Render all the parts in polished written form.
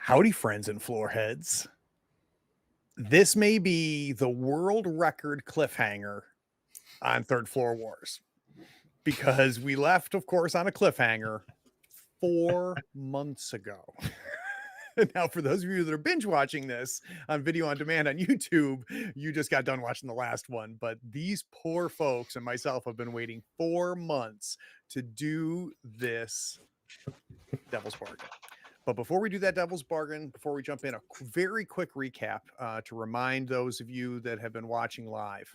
Howdy, friends and floorheads. This may be the world record cliffhanger on Third Floor Wars because we left, of course, on a cliffhanger 4 months ago. Now, for those of you that are binge watching this on video on demand on YouTube, you just got done watching the last one. But these poor folks and myself have been waiting 4 months to do this Devil's Bargain. But before we do that Devil's Bargain, before we jump in, a very quick recap to remind those of you that have been watching live.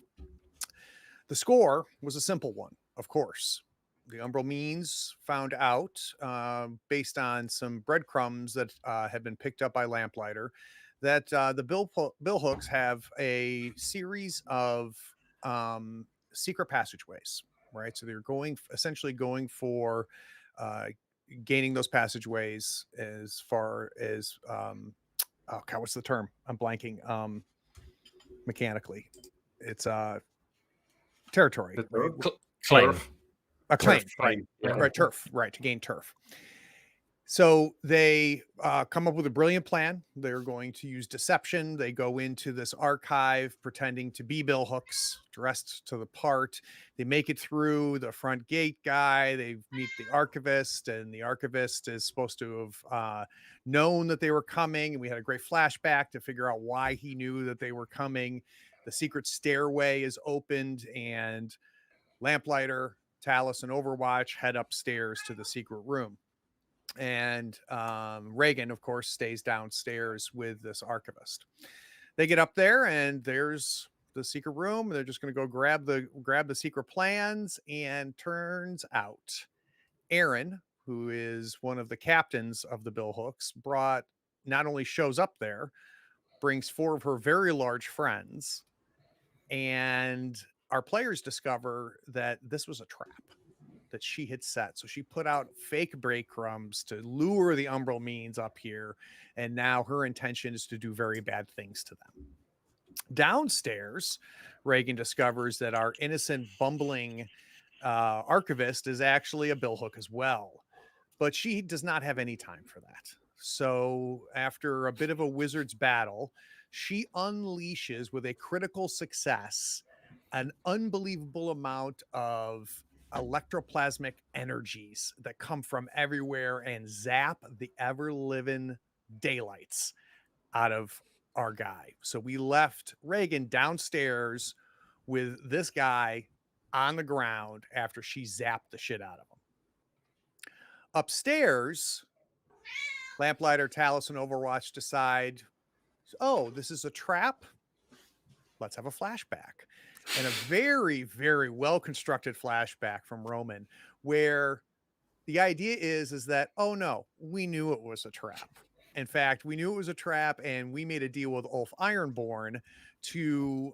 The score was a simple one, of course. The Umbral Means found out, based on some breadcrumbs that had been picked up by Lamplighter, that the bill hooks have a series of secret passageways, right? So they're essentially going for gaining those passageways as far as oh god, what's the term? I'm blanking. Mechanically, it's territory, right? Claim. A claim, Turf, right? yeah. Right, turf, right, to gain turf. So they come up with a brilliant plan. They're going to use deception. They go into this archive pretending to be billhooks, dressed to the part. They make it through the front gate guy. They meet the archivist, and the archivist is supposed to have known that they were coming. And we had a great flashback to figure out why he knew that they were coming. The secret stairway is opened, and Lamplighter, Talus, and Overwatch head upstairs to the secret room. And Reagan, of course, stays downstairs with this archivist. They get up there, and there's the secret room. They're just going to go grab the secret plans, and turns out Aaron, who is one of the captains of the Billhooks, not only shows up there, brings 4 of her very large friends, and our players discover that this was a trap that she had set. So she put out fake breadcrumbs to lure the Umbral Means up here, and now her intention is to do very bad things to them. Downstairs, Reagan discovers that our innocent, bumbling archivist is actually a billhook as well, but she does not have any time for that. So after a bit of a wizard's battle, she unleashes with a critical success an unbelievable amount of electroplasmic energies that come from everywhere and zap the ever-living daylights out of our guy. So we left Reagan downstairs with this guy on the ground after she zapped the shit out of him. Upstairs, Lamplighter, Talus, and Overwatch decide, oh, this is a trap. Let's have a flashback. And a very, very well-constructed flashback from Roman, where the idea is that, oh no, we knew it was a trap. In fact, we knew it was a trap, and we made a deal with Ulf Ironborn to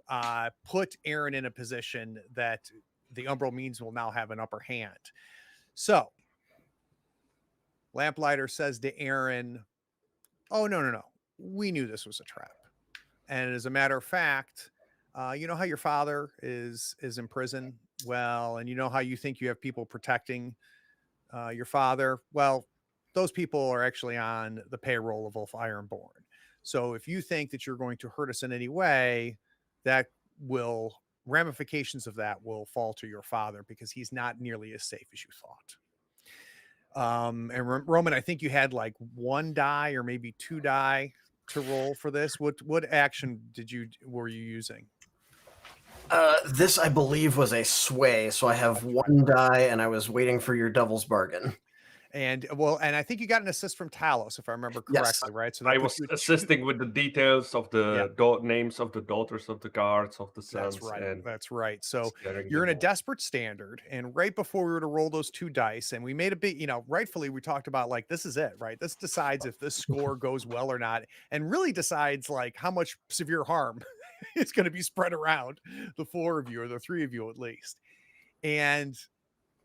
put Aaron in a position that the Umbral Means will now have an upper hand. So Lamplighter says to Aaron, oh, no. We knew this was a trap. And as a matter of fact, you know how your father is in prison? Well, and you know how you think you have people protecting your father? Well, those people are actually on the payroll of Ulf Ironborn. So if you think that you're going to hurt us in any way, ramifications of that will fall to your father, because he's not nearly as safe as you thought. And Roman, I think you had like 1 die or maybe 2 die to roll for this. What action were you using? This, I believe, was a sway, so I have 1 die, and I was waiting for your Devil's Bargain. And I think you got an assist from Talos, if I remember correctly, Yes. right? So I was assisting with the details of the names of the daughters of the guards of the sons. That's right. So you're in a desperate standard, and right before we were to roll those 2 dice, and we made a bit, rightfully we talked about like, this is it, right? This decides if this score goes well or not, and really decides like how much severe harm is going to be spread around the 4 of you, or the 3 of you at least. And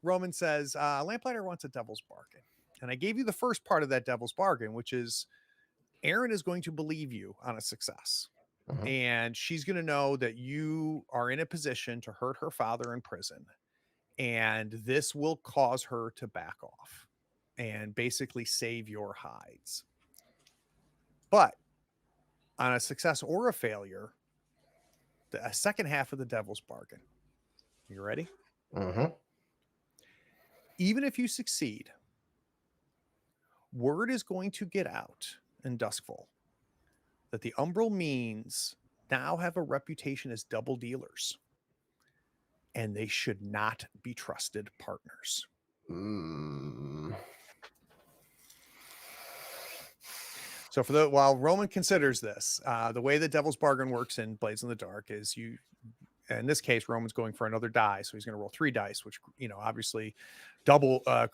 Roman says, Lamplighter wants a Devil's Bargain. And I gave you the first part of that Devil's Bargain, which is Aaron is going to believe you on a success. Mhm. And she's going to know that you are in a position to hurt her father in prison. And this will cause her to back off and basically save your hides. But on a success or a failure, a second half of the devil's bargain. You ready? Mm-hmm. Even if you succeed, word is going to get out in Duskvol that the Umbral means now have a reputation as double dealers, and they should not be trusted partners. So while Roman considers this, the way the Devil's Bargain works in Blades in the Dark is in this case, Roman's going for another die. So he's going to roll 3 dice, which, obviously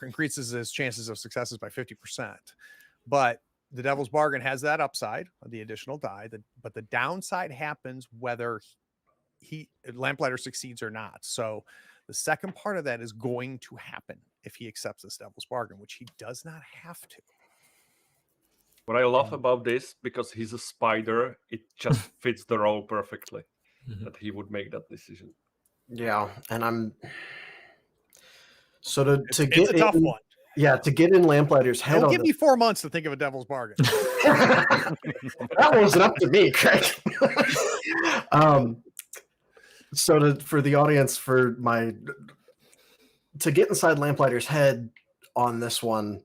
increases his chances of successes by 50%. But the Devil's Bargain has that upside of the additional die, but the downside happens whether Lamplighter succeeds or not. So the second part of that is going to happen if he accepts this Devil's Bargain, which he does not have to. What I love about this, because he's a spider, it just fits the role perfectly that he would make that decision. Yeah, and I'm so to get it's a tough one. Yeah, to get in Lamplighter's head. Don't give me 4 months to think of a Devil's Bargain. That wasn't up to me, Craig. So for the audience, to get inside Lamplighter's head on this one,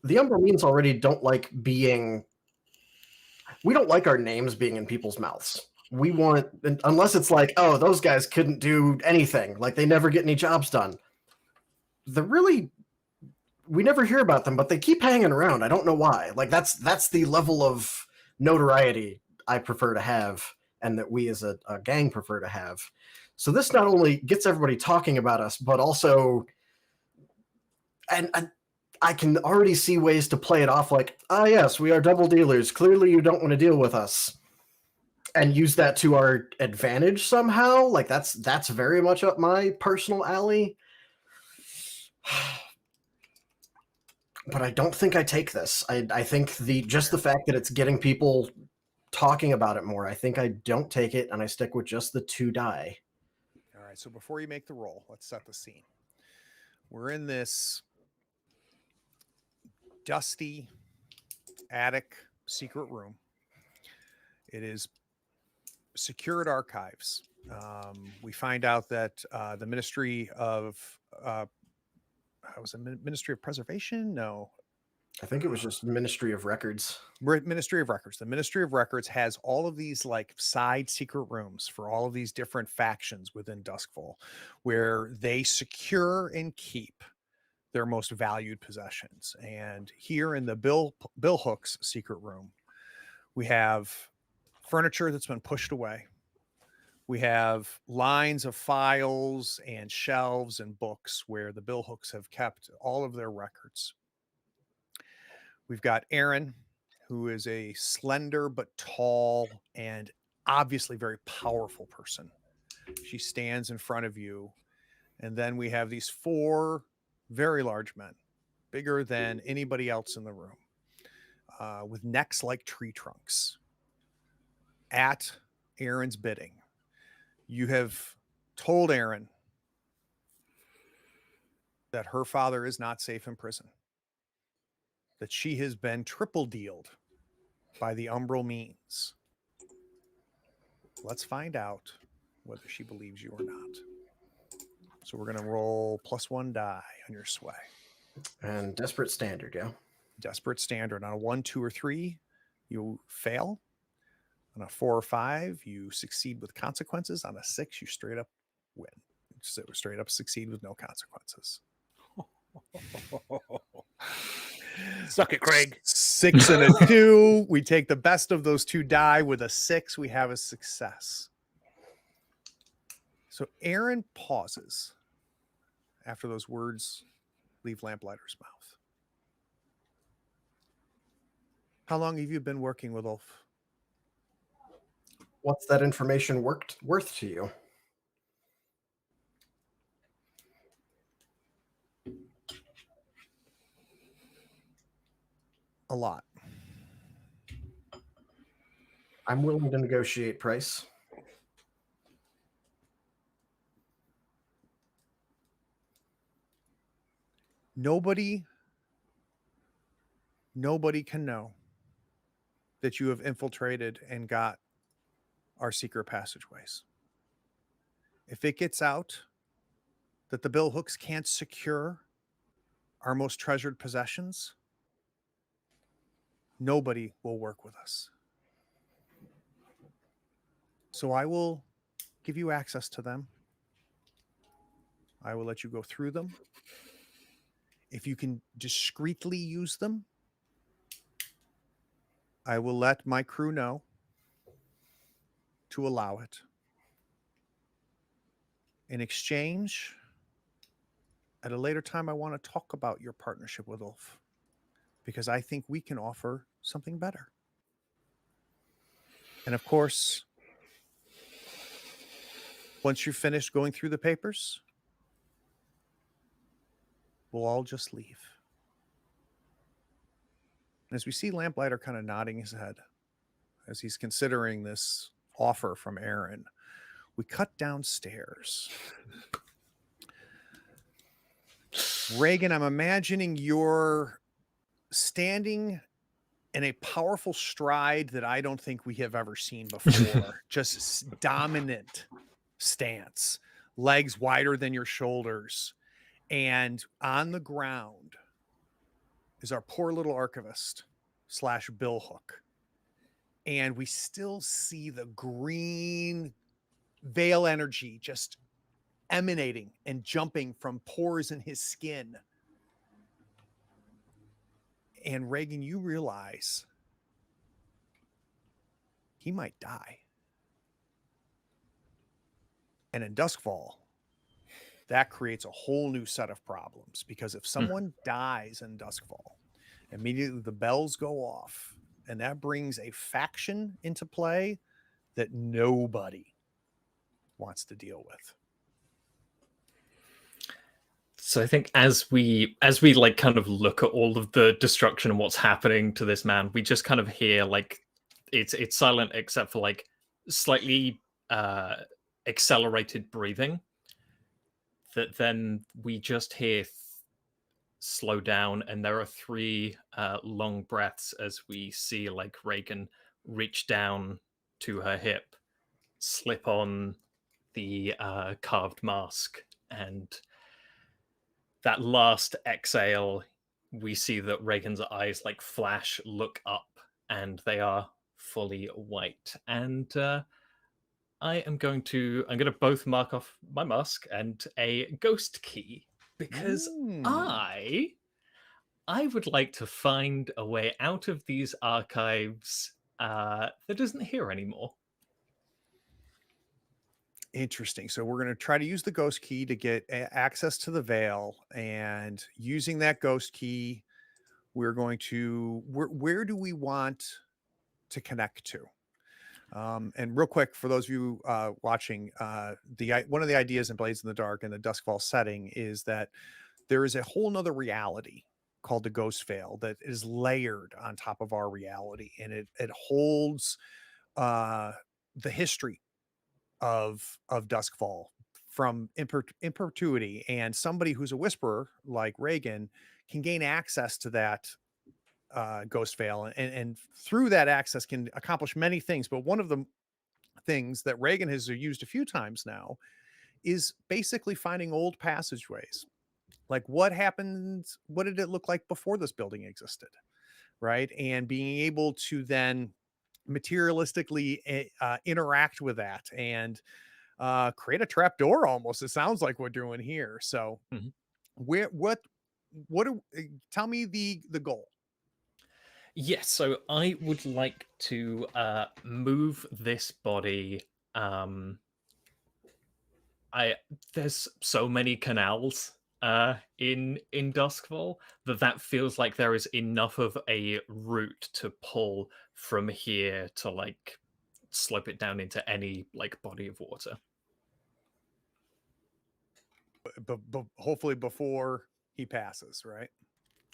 the Umbral means already don't like we don't like our names being in people's mouths. We want, unless it's like, oh, those guys couldn't do anything, like they never get any jobs done. We never hear about them, but they keep hanging around. I don't know why. Like that's the level of notoriety I prefer to have, and that we as a gang prefer to have. So this not only gets everybody talking about us, but also, and I can already see ways to play it off like, yes, we are double dealers. Clearly you don't want to deal with us. And use that to our advantage somehow. Like that's very much up my personal alley. But I don't think I take this. I think just the fact that it's getting people talking about it more, I think I don't take it, and I stick with just the 2 die. All right, so before you make the roll, let's set the scene. We're in this dusty attic secret room. It is secured archives. We find out that the Ministry of Ministry of Preservation? No. I think it was just Ministry of Records. Ministry of Records. The Ministry of Records has all of these like side secret rooms for all of these different factions within Duskvol, where they secure and keep their most valued possessions. And here in the Bill Hook's secret room, we have furniture that's been pushed away. We have lines of files and shelves and books where the Bill Hooks have kept all of their records. We've got Aaron, who is a slender but tall and obviously very powerful person. She stands in front of you. And then we have these 4 very large men, bigger than anybody else in the room, with necks like tree trunks. At Aaron's bidding, you have told Aaron that her father is not safe in prison, that she has been triple dealed by the Umbral means. Let's find out whether she believes you or not. So we're going to roll +1 die on your sway. And Desperate Standard, yeah. Desperate Standard. On a 1, 2, or 3, you fail. On a 4 or 5, you succeed with consequences. On a 6, you straight up win. So straight up succeed with no consequences. Suck it, Craig. 6 and a 2. We take the best of those 2 die. With a 6, we have a success. So Aaron pauses after those words leave Lamplighter's mouth. How long have you been working with Ulf? What's that information worth to you? A lot. I'm willing to negotiate price. Nobody can know that you have infiltrated and got our secret passageways. If it gets out that the billhooks can't secure our most treasured possessions, nobody will work with us. So I will give you access to them. I will let you go through them. If you can discreetly use them, I will let my crew know to allow it. In exchange, at a later time, I want to talk about your partnership with Ulf, because I think we can offer something better. And of course, once you're finished going through the papers, we'll all just leave. And as we see Lamplighter kind of nodding his head as he's considering this offer from Aaron, we cut downstairs. Reagan, I'm imagining you're standing in a powerful stride that I don't think we have ever seen before. Just dominant stance, legs wider than your shoulders. And on the ground is our poor little archivist / billhook. And we still see the green veil energy just emanating and jumping from pores in his skin. And Reagan, you realize he might die. And in Duskvol, that creates a whole new set of problems, because if someone dies in Duskvol, immediately the bells go off, and that brings a faction into play that nobody wants to deal with. So I think as we like kind of look at all of the destruction and what's happening to this man, we just kind of hear like it's silent except for like slightly accelerated breathing. That then we just hear slow down, and there are 3 long breaths as we see like Reagan reach down to her hip, slip on the carved mask, and that last exhale, we see that Reagan's eyes like flash, look up, and they are fully white. And I'm going to both mark off my mask and a ghost key, because I would like to find a way out of these archives that isn't here anymore. Interesting. So we're going to try to use the ghost key to get access to the veil, and using that ghost key, we're going to, where do we want to connect to? And real quick, for those of you watching, one of the ideas in Blades in the Dark and the Duskfall setting is that there is a whole nother reality called the Ghost Veil that is layered on top of our reality, and it holds the history of Duskfall from in perpetuity, and somebody who's a whisperer like Reagan can gain access to that ghost veil, and through that access can accomplish many things. But one of the things that Reagan has used a few times now is basically finding old passageways. Like, what happened? What did it look like before this building existed? Right. And being able to then materialistically interact with that and create a trap door almost. It sounds like we're doing here. So tell me the goal. Yes, so I would like to move this body. There's so many canals in Duskvol that feels like there is enough of a route to pull from here to like slope it down into any like body of water. But hopefully before he passes, right?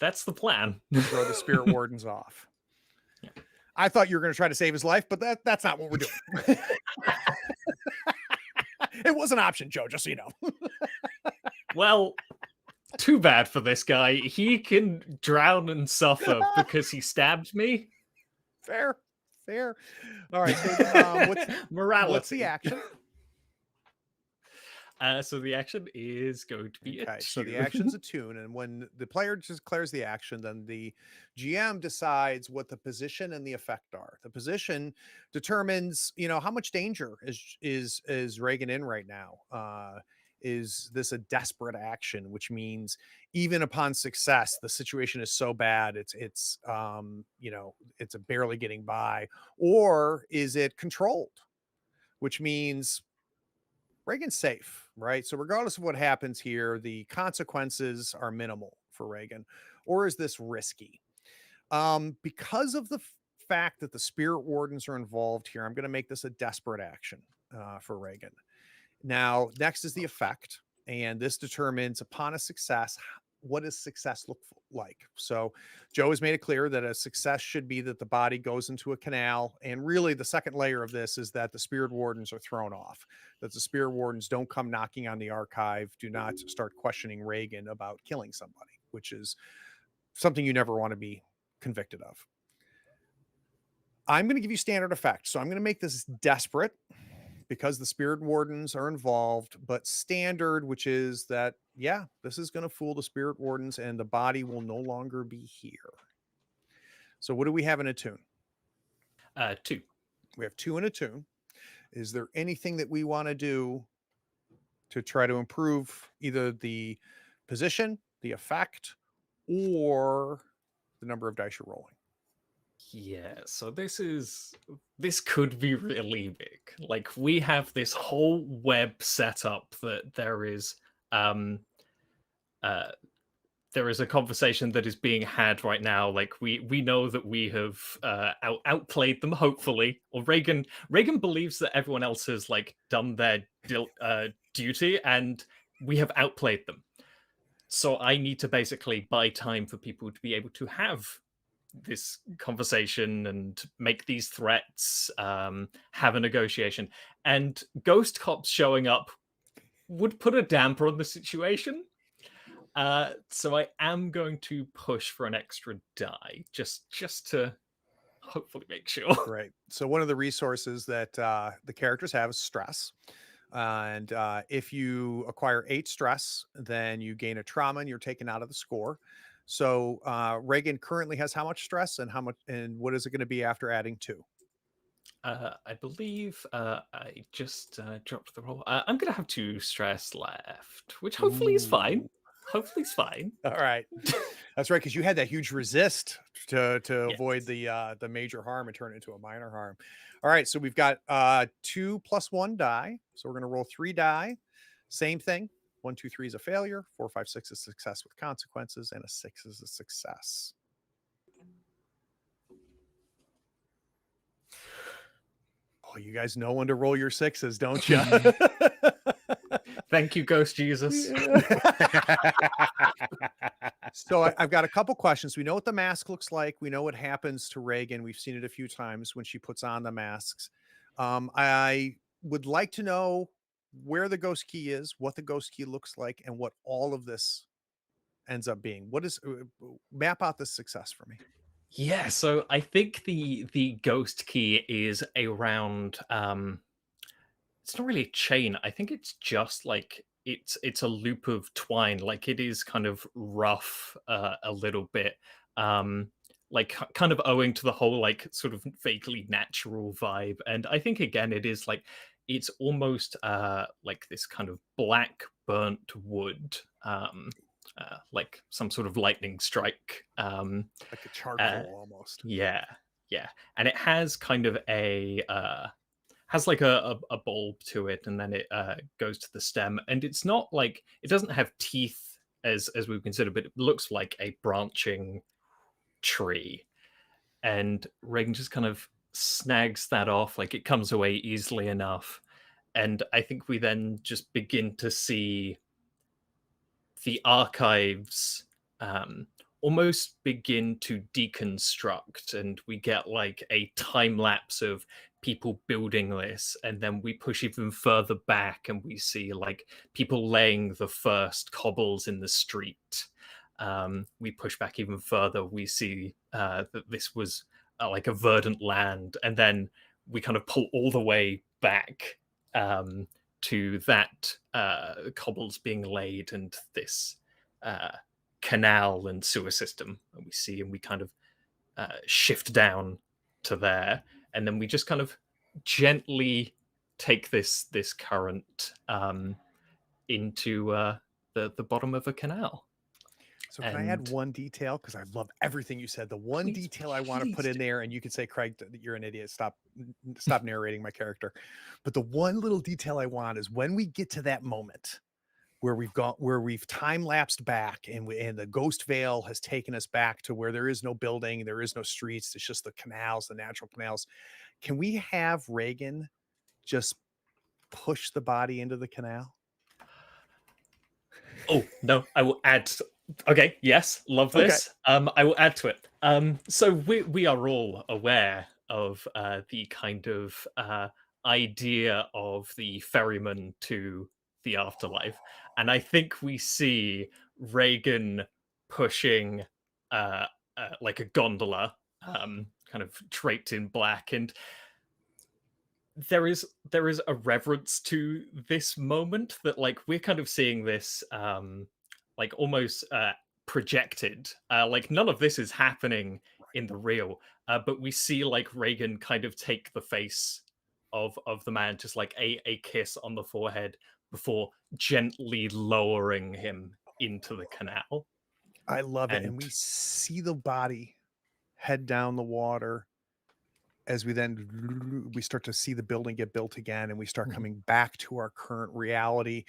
That's the plan. Throw the spirit wardens off. Yeah. I thought you were going to try to save his life, but that's not what we're doing. It was an option, Joe, just so you know. Well, too bad for this guy. He can drown and suffer because he stabbed me. Fair. Fair. All right. So Morality. what's the action? So the action is going to be Okay, a so the tune. action's a tune, and when the player just declares the action, then the GM decides what the position and the effect are. The position determines, how much danger is Reagan in right now. Is this a desperate action, which means even upon success, the situation is so bad it's it's a barely getting by, or is it controlled, which means Reagan's safe, right? So regardless of what happens here, the consequences are minimal for Reagan. Or is this risky? Because of the fact that the spirit wardens are involved here, I'm going to make this a desperate action for Reagan. Now, next is the effect, and this determines upon a success, what does success look like? So Joe has made it clear that a success should be that the body goes into a canal. And really the second layer of this is that the spirit wardens are thrown off, that the spirit wardens don't come knocking on the archive, do not start questioning Reagan about killing somebody, which is something you never want to be convicted of. I'm going to give you standard effect. So I'm going to make this desperate because the spirit wardens are involved, but standard, which is that, yeah, this is going to fool the spirit wardens and the body will no longer be here. So what do we have in a tune? 2. We have 2 in a tune. Is there anything that we want to do to try to improve either the position, the effect, or the number of dice you're rolling? Yeah, so this could be really big. Like, we have this whole web set up that there is a conversation that is being had right now. Like, we know that we have outplayed them, hopefully. Or Reagan believes that everyone else has like done their duty, and we have outplayed them. So I need to basically buy time for people to be able to have this conversation and make these threats, have a negotiation. And Ghost Cops showing up would put a damper on the situation. So I am going to push for an extra die, just to hopefully make sure. Right. So one of the resources that the characters have is stress. And if you acquire 8 stress, then you gain a trauma and you're taken out of the score. So Reagan currently has how much stress, and what is it going to be after adding 2? I believe I just dropped the roll. I'm going to have 2 stress left, which hopefully is fine. Ooh. Hopefully it's fine. All right. That's right, because you had that huge resist to avoid Yes. the major harm and turn it into a minor harm. All right, so we've got 2 plus 1 die. So we're going to roll 3 die. Same thing. 1, 2, 3 is a failure. 4, 5, 6 is success with consequences, and a 6 is a success. Oh, you guys know when to roll your 6s, don't you? Thank you, Ghost Jesus. So I've got a couple questions. We know what the mask looks like. We know what happens to Reagan. We've seen it a few times when she puts on the masks. I would like to know where the ghost key is, what the ghost key looks like, and what all of this ends up being. What is map out the success for me? Yeah, so I think the ghost key is around it's not really a chain. I think it's just like it's a loop of twine. Like, it is kind of rough a little bit. Like, kind of owing to the whole like sort of vaguely natural vibe. And I think again it is like it's almost like this kind of black burnt wood. Like some sort of lightning strike. Like a charcoal almost. Yeah. And it has kind of has like a bulb to it, and then it goes to the stem, and it's not like it doesn't have teeth as we would consider, but it looks like a branching tree. And Reagan just kind of snags that off, like it comes away easily enough. And I think we then just begin to see the archives almost begin to deconstruct, and we get like a time lapse of people building this, and then we push even further back and we see like people laying the first cobbles in the street. We push back even further, we see that this was like a verdant land, and then we kind of pull all the way back to that cobbles being laid and this canal and sewer system that we see, and we kind of shift down to there, and then we just kind of gently take this current into the bottom of a canal. So can I add one detail? Because I love everything you said. The one Please, detail I want to put in there, and you could say, Craig, that you're an idiot. Stop narrating my character. But the one little detail I want is when we get to that moment where we've time lapsed back, and the ghost veil has taken us back to where there is no building, there is no streets, it's just the canals, the natural canals. Can we have Reagan just push the body into the canal? Oh no, I will add. Okay, yes, love this. I will add to it. So we are all aware of the kind of idea of the ferryman to the afterlife, and I think we see Reagan pushing like a gondola, kind of draped in black, and there is a reverence to this moment that like we're kind of seeing this like almost projected, like none of this is happening in the real, but we see like Reagan kind of take the face of the man, just like a kiss on the forehead before gently lowering him into the canal. I love it. And we see the body head down the water as we start to see the building get built again, and we start coming back to our current reality.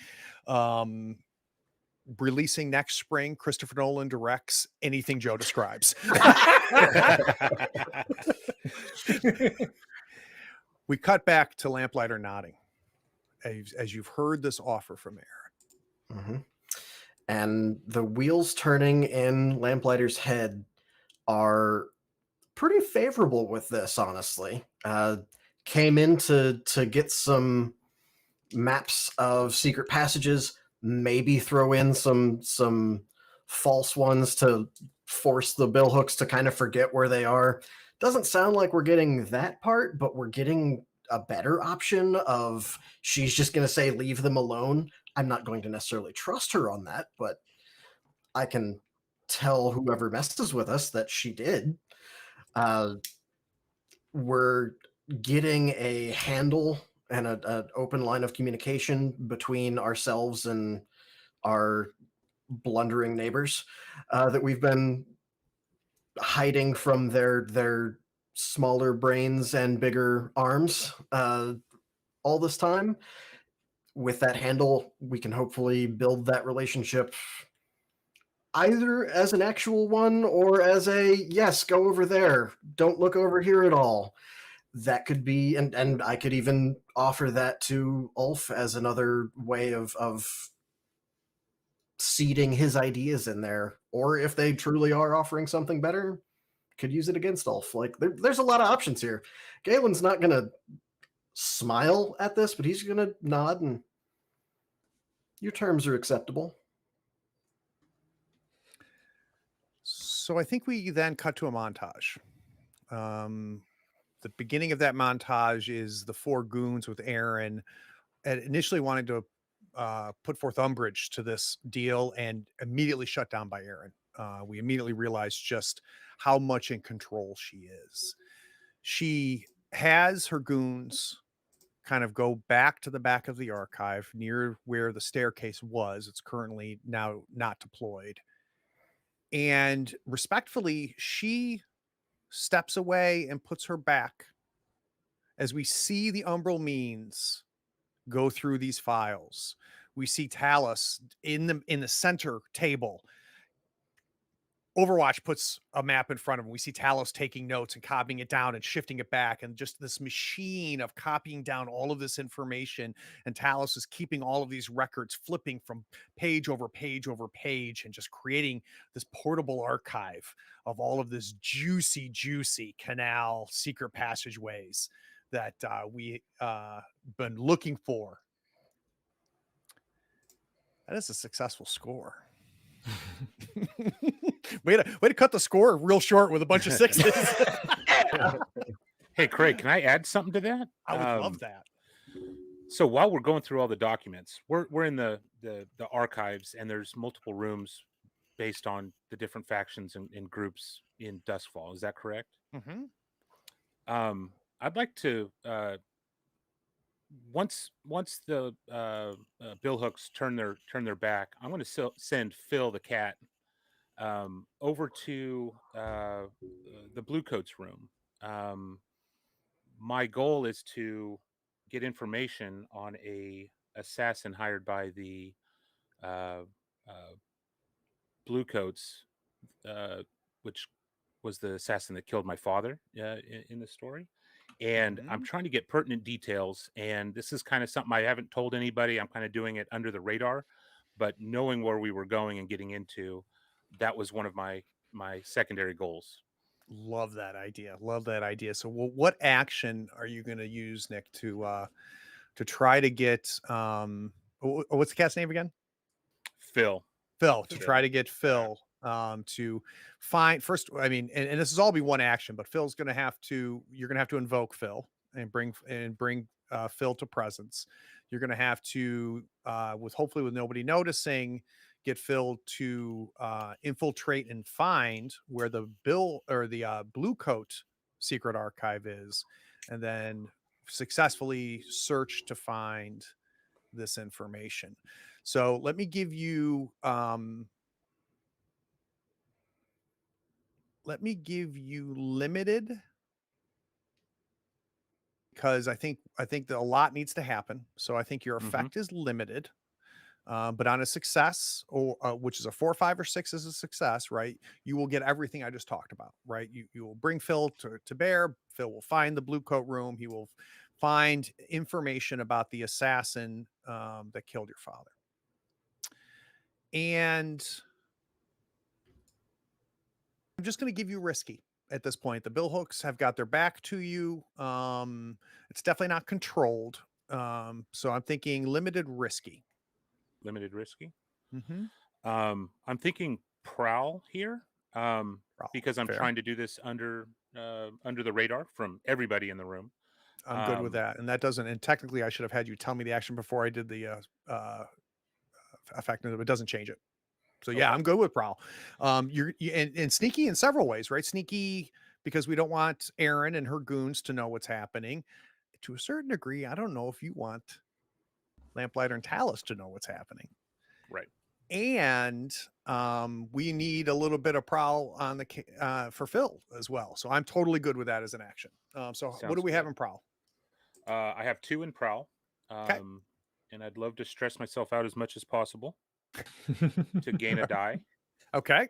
Releasing next spring, Christopher Nolan directs anything Joe describes. We cut back to Lamplighter nodding as you've heard this offer from Aaron. Mm-hmm. And the wheels turning in Lamplighter's head are pretty favorable with this, honestly. Came in to get some maps of secret passages, maybe throw in some false ones to force the billhooks to kind of forget where they are. Doesn't sound like we're getting that part, but we're getting a better option of she's just going to say leave them alone. I'm not going to necessarily trust her on that, but I can tell whoever messes with us that she did. We're getting a handle and an open line of communication between ourselves and our blundering neighbors that we've been hiding from their smaller brains and bigger arms all this time. With that handle, we can hopefully build that relationship either as an actual one or as a, yes, go over there, don't look over here at all. That could be, and I could even offer that to Ulf as another way of seeding his ideas in there. Or if they truly are offering something better, could use it against Ulf. Like there's a lot of options here. Galen's not going to smile at this, but he's going to nod, and your terms are acceptable. So I think we then cut to a montage. The beginning of that montage is the four goons with Aaron, and initially wanted to put forth umbrage to this deal, and immediately shut down by Aaron. We immediately realized just how much in control she is. She has her goons kind of go back to the back of the archive near where the staircase was. It's currently now not deployed. And respectfully, she steps away and puts her back as we see the Umbral means go through these files. We see Talus in the center table. Overwatch puts a map in front of him. We see Talos taking notes and copying it down and shifting it back, and just this machine of copying down all of this information. And Talos is keeping all of these records, flipping from page over page over page, and just creating this portable archive of all of this juicy canal secret passageways that we been looking for. That is a successful score. Way to cut the score real short with a bunch of sixes. Hey, Craig, can I add something to that? I would love that. So while we're going through all the documents, we're in the archives, and there's multiple rooms based on the different factions and groups in Duskvol. Is that correct? Mm-hmm. I'd like to once the billhooks turn their back, I'm going to send Phil the cat over to the Bluecoats room. My goal is to get information on a assassin hired by the uh, uh, Bluecoats, which was the assassin that killed my father in the story. And I'm trying to get pertinent details. And this is kind of something I haven't told anybody. I'm kind of doing it under the radar, but knowing where we were going and getting into, that was one of my secondary goals. Love that idea. Love that idea. So, what action are you going to use, Nick, to try to get what's the cat's name again? Phil. Phil, to try to get Phil to find first. I mean, and this is all be one action, but Phil's going to have to. You're going to have to invoke Phil and bring Phil to presence. You're going to have to, hopefully with nobody noticing, get Phil to infiltrate and find where the blue coat secret archive is, and then successfully search to find this information. So let me give you limited, because I think that a lot needs to happen. So I think your effect is limited. But on a success, or which is a 4, 5, or 6 is a success, right? You will get everything I just talked about, right? You will bring Phil to bear. Phil will find the blue coat room. He will find information about the assassin that killed your father. And I'm just going to give you risky at this point. The billhooks have got their back to you. It's definitely not controlled. So I'm thinking limited risky. Limited risky. Mm-hmm. I'm thinking prowl here, because I'm fair. trying to do this under the radar from everybody in the room. I'm good with that. And that doesn't, and technically I should have had you tell me the action before I did the effect, but it doesn't change it. So yeah, Okay. I'm good with prowl. And sneaky in several ways, right? Sneaky because we don't want Erin and her goons to know what's happening. To a certain degree, I don't know if you want Lamplighter and Talus to know what's happening. Right. And we need a little bit of prowl on the for Phil as well. So I'm totally good with that as an action. So Sounds what do we have good. in prowl? I have 2 in prowl, Okay. and I'd love to stress myself out as much as possible to gain a die. Okay.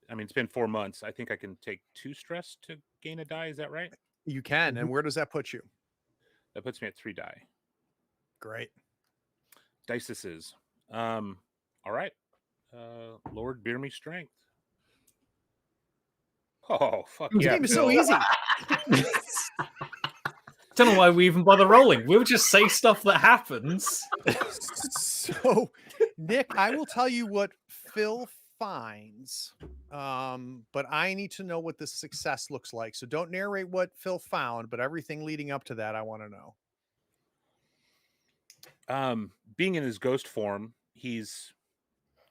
I mean, it's been 4 months. I think I can take 2 stress to gain a die. Is that right? You can. And where does that put you? That puts me at 3 die. Great. Dices. All right. Lord, bear me strength. Oh, fuck This yeah. game is so Phil. easy. Don't know why we even bother rolling. We'll just say stuff that happens. So, Nick, I will tell you what Phil finds, but I need to know what the success looks like. So don't narrate what Phil found, but everything leading up to that, I want to know. Being in his ghost form, he's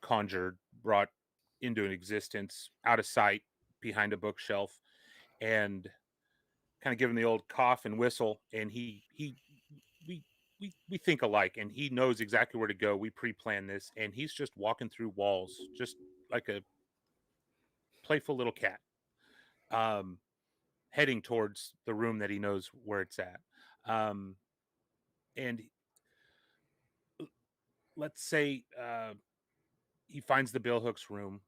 conjured, brought into an existence, out of sight, behind a bookshelf, and kind of give him the old cough and whistle, and we think alike, and he knows exactly where to go. We pre-plan this, and he's just walking through walls, just like a playful little cat, heading towards the room that he knows where it's at. And let's say he finds the billhooks room.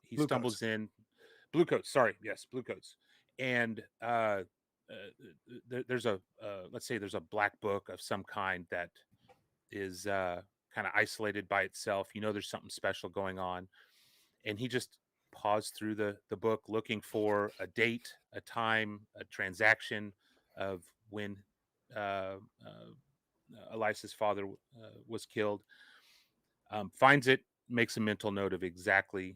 He Blue stumbles coats. in. Bluecoats, sorry, yes, Bluecoats, and there's a let's say there's a black book of some kind that is kind of isolated by itself. You know, there's something special going on, and he just paused through the book looking for a date, a time, a transaction of when Elisa's father was killed. Finds it, makes a mental note of exactly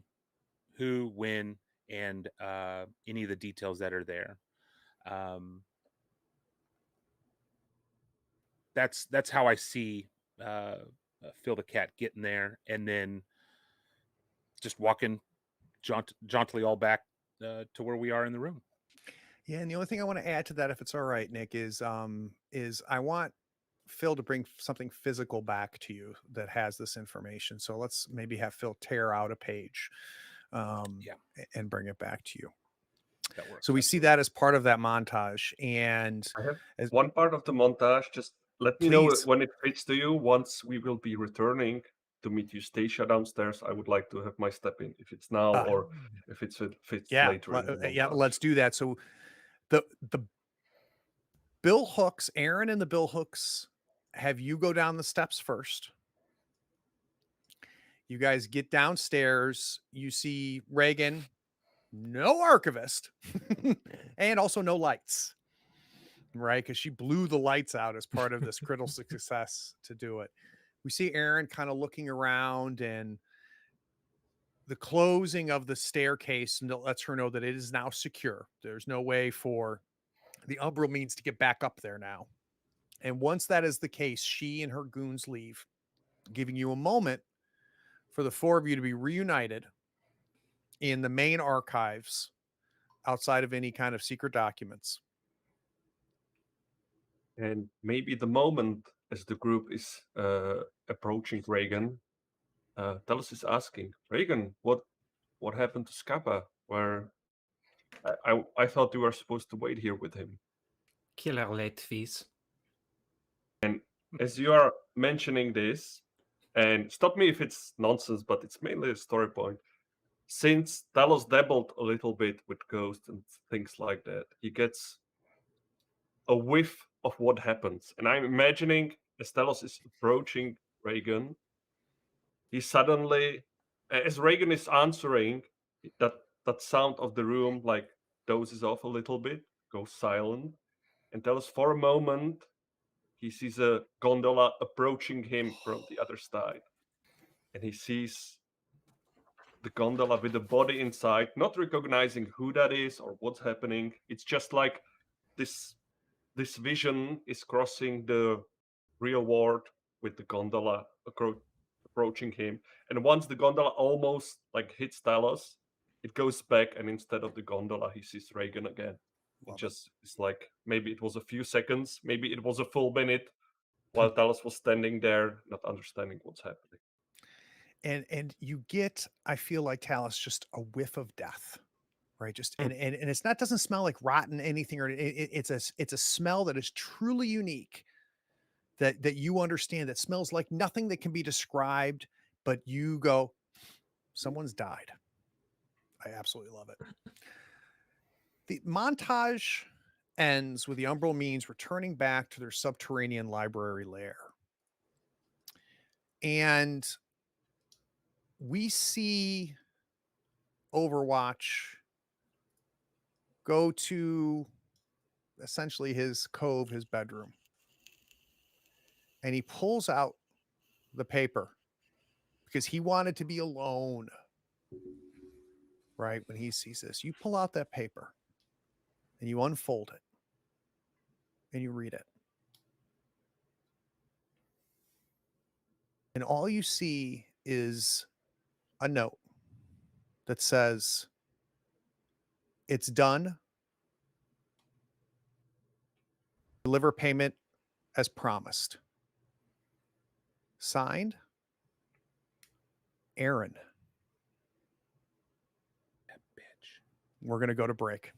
who, when, and any of the details that are there. That's how I see Phil the cat getting there, and then just walking jauntily all back to where we are in the room. Yeah, and the only thing I want to add to that, if it's all right, Nick, is I want Phil to bring something physical back to you that has this information. So let's maybe have Phil tear out a page, and bring it back to you. That works. So we see that as part of that montage, and I have as, one part of the montage. Just let me know Please. when it fits to you. Once we will be returning to meet you, Stacia, downstairs. I would like to have my step in, if it's now or if it fits later. In the yeah, montage. let's do that. So the bill hooks, Aaron and the bill hooks, have you go down the steps first. You guys get downstairs. You see Reagan, no archivist, and also no lights, right? Because she blew the lights out as part of this critical success to do it. We see Aaron kind of looking around, and the closing of the staircase lets her know that it is now secure. There's no way for the Umbral means to get back up there now. And once that is the case, she and her goons leave, giving you a moment for the four of you to be reunited in the main archives outside of any kind of secret documents. And maybe the moment as the group is approaching Reagan, Talos is asking, Reagan, what happened to Scappa? Where I thought you were supposed to wait here with him. Killer late fees. And as you are mentioning this, and stop me if it's nonsense, but it's mainly a story point. Since Talos dabbled a little bit with ghosts and things like that, he gets a whiff of what happens. And I'm imagining as Talos is approaching Reagan, he suddenly, as Reagan is answering, that sound of the room like dozes off a little bit, goes silent, and Talos for a moment he sees a gondola approaching him from the other side, and he sees the gondola with the body inside, not recognizing who that is or what's happening. It's just like this vision is crossing the real world with the gondola approaching him. And once the gondola almost like hits Talos, it goes back, and instead of the gondola, he sees Reagan again. It's like maybe it was a few seconds, maybe it was a full minute, while Talos was standing there, not understanding what's happening. And you get, I feel like, Talos, just a whiff of death, right? Just and it's not, doesn't smell like rotten anything, or it's a smell that is truly unique, that you understand, that smells like nothing that can be described, but you go, someone's died. I absolutely love it. The montage ends with the Umbral means returning back to their subterranean library lair. And we see Overwatch go to essentially his cove, his bedroom, and he pulls out the paper because he wanted to be alone. Right when he sees this, you pull out that paper and you unfold it and you read it. And all you see is a note that says, "It's done. Deliver payment as promised." Signed, Aaron. That bitch. We're going to go to break.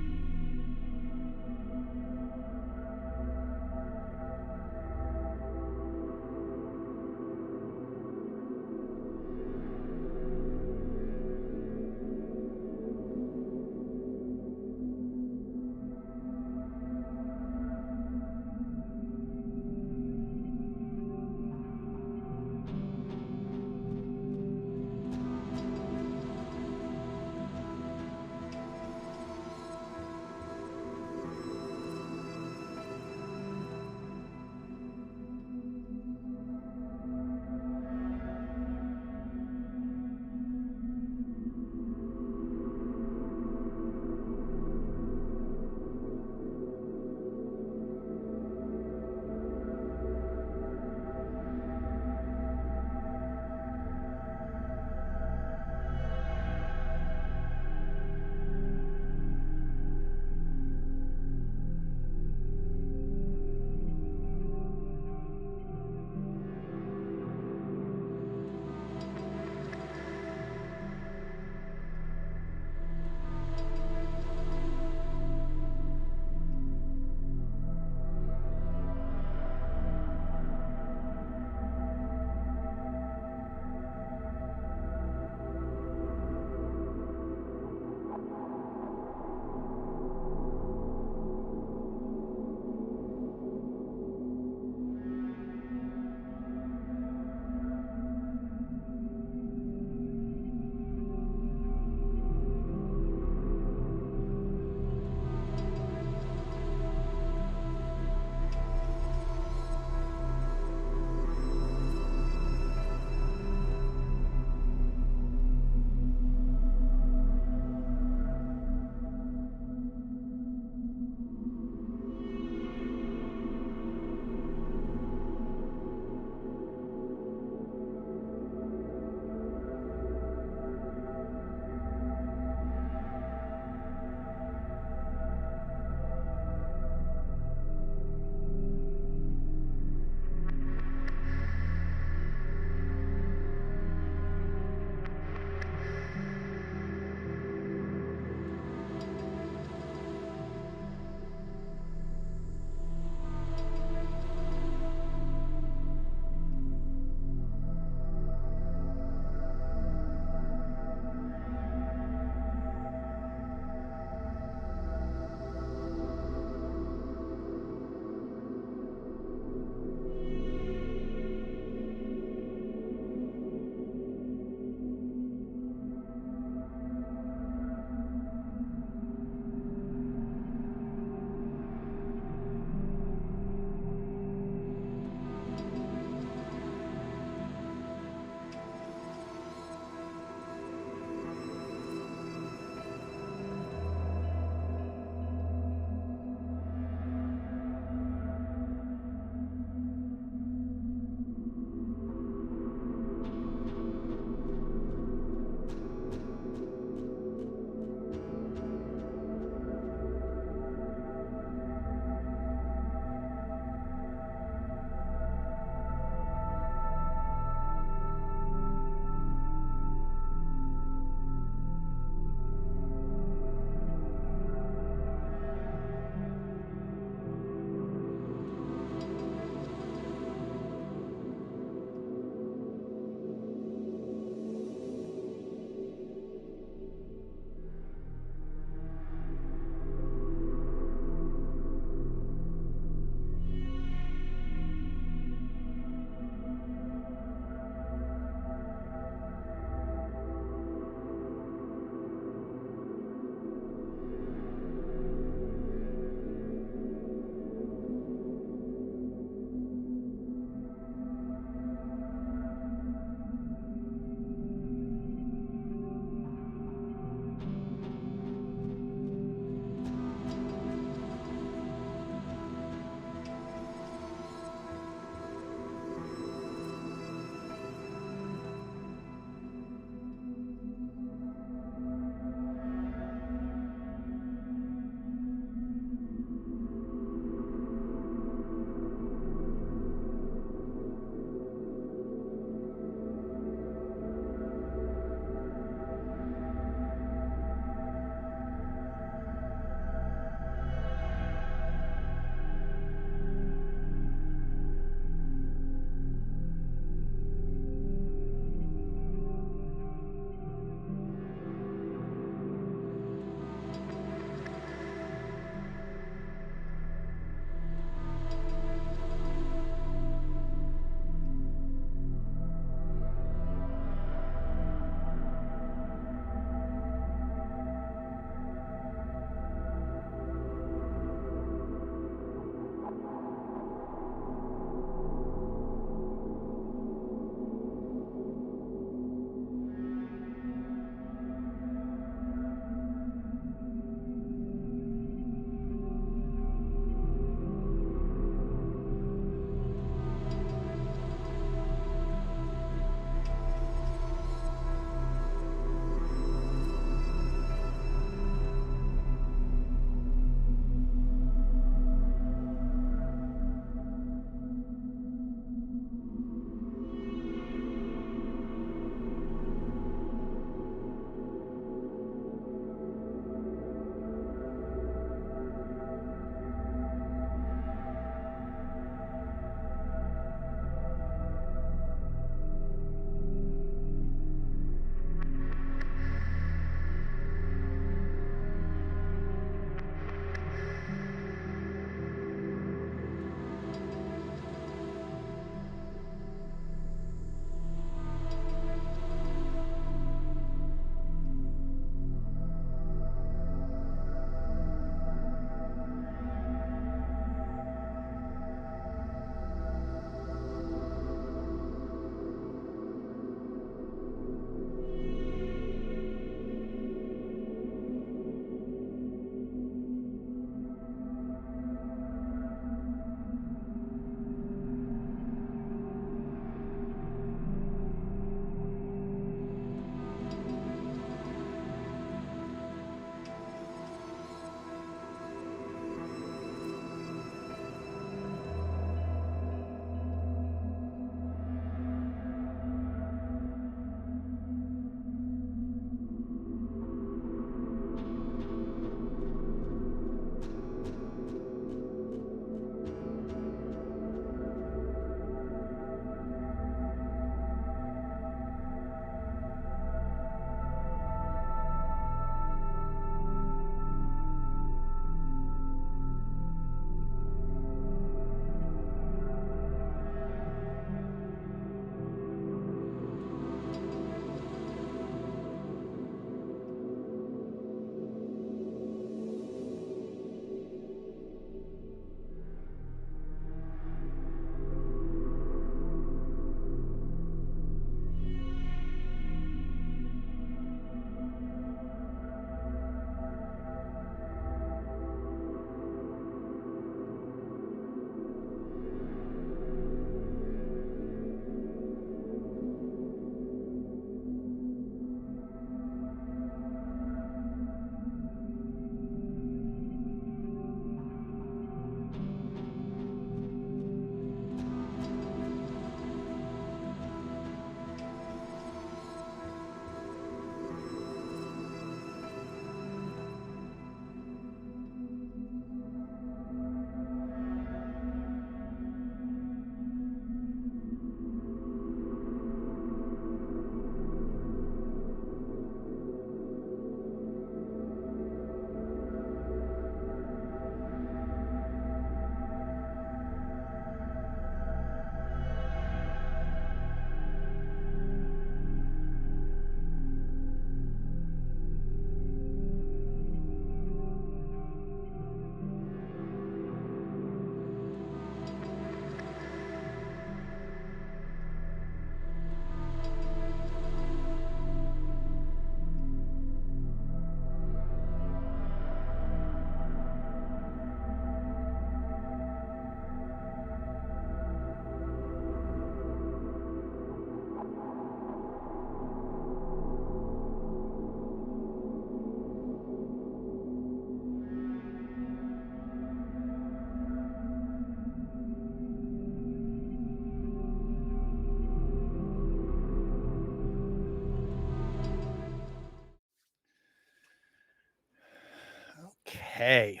Okay.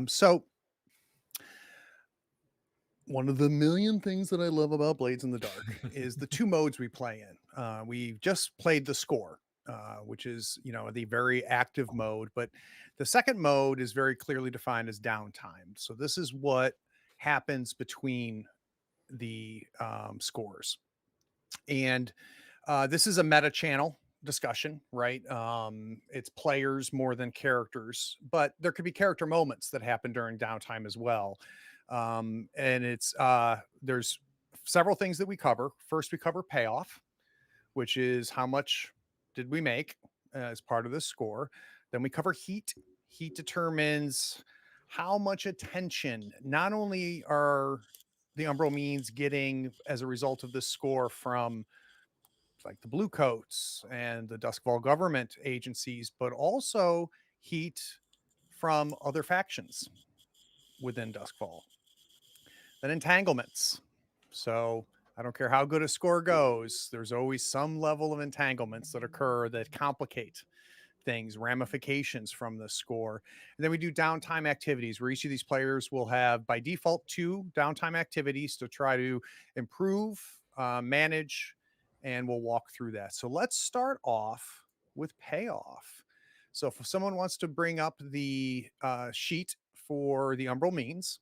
So one of the million things that I love about Blades in the Dark is the 2 modes we play in. We just played the score, which is, the very active mode, but the second mode is very clearly defined as downtime. So this is what happens between the scores. And this is a meta channel discussion, right? It's players more than characters, but there could be character moments that happen during downtime as well. And there's several things that we cover. First, we cover payoff, which is how much did we make as part of the score. Then we cover heat. Heat determines how much attention not only are the Umbral means getting as a result of this score from like the Blue Coats and the Duskvol government agencies, but also heat from other factions within Duskvol. Then entanglements. So I don't care how good a score goes, there's always some level of entanglements that occur that complicate things, ramifications from the score. And then we do downtime activities where each of these players will have by default 2 downtime activities to try to improve, manage, and we'll walk through that. So let's start off with payoff. So if someone wants to bring up the sheet for the Umbral means,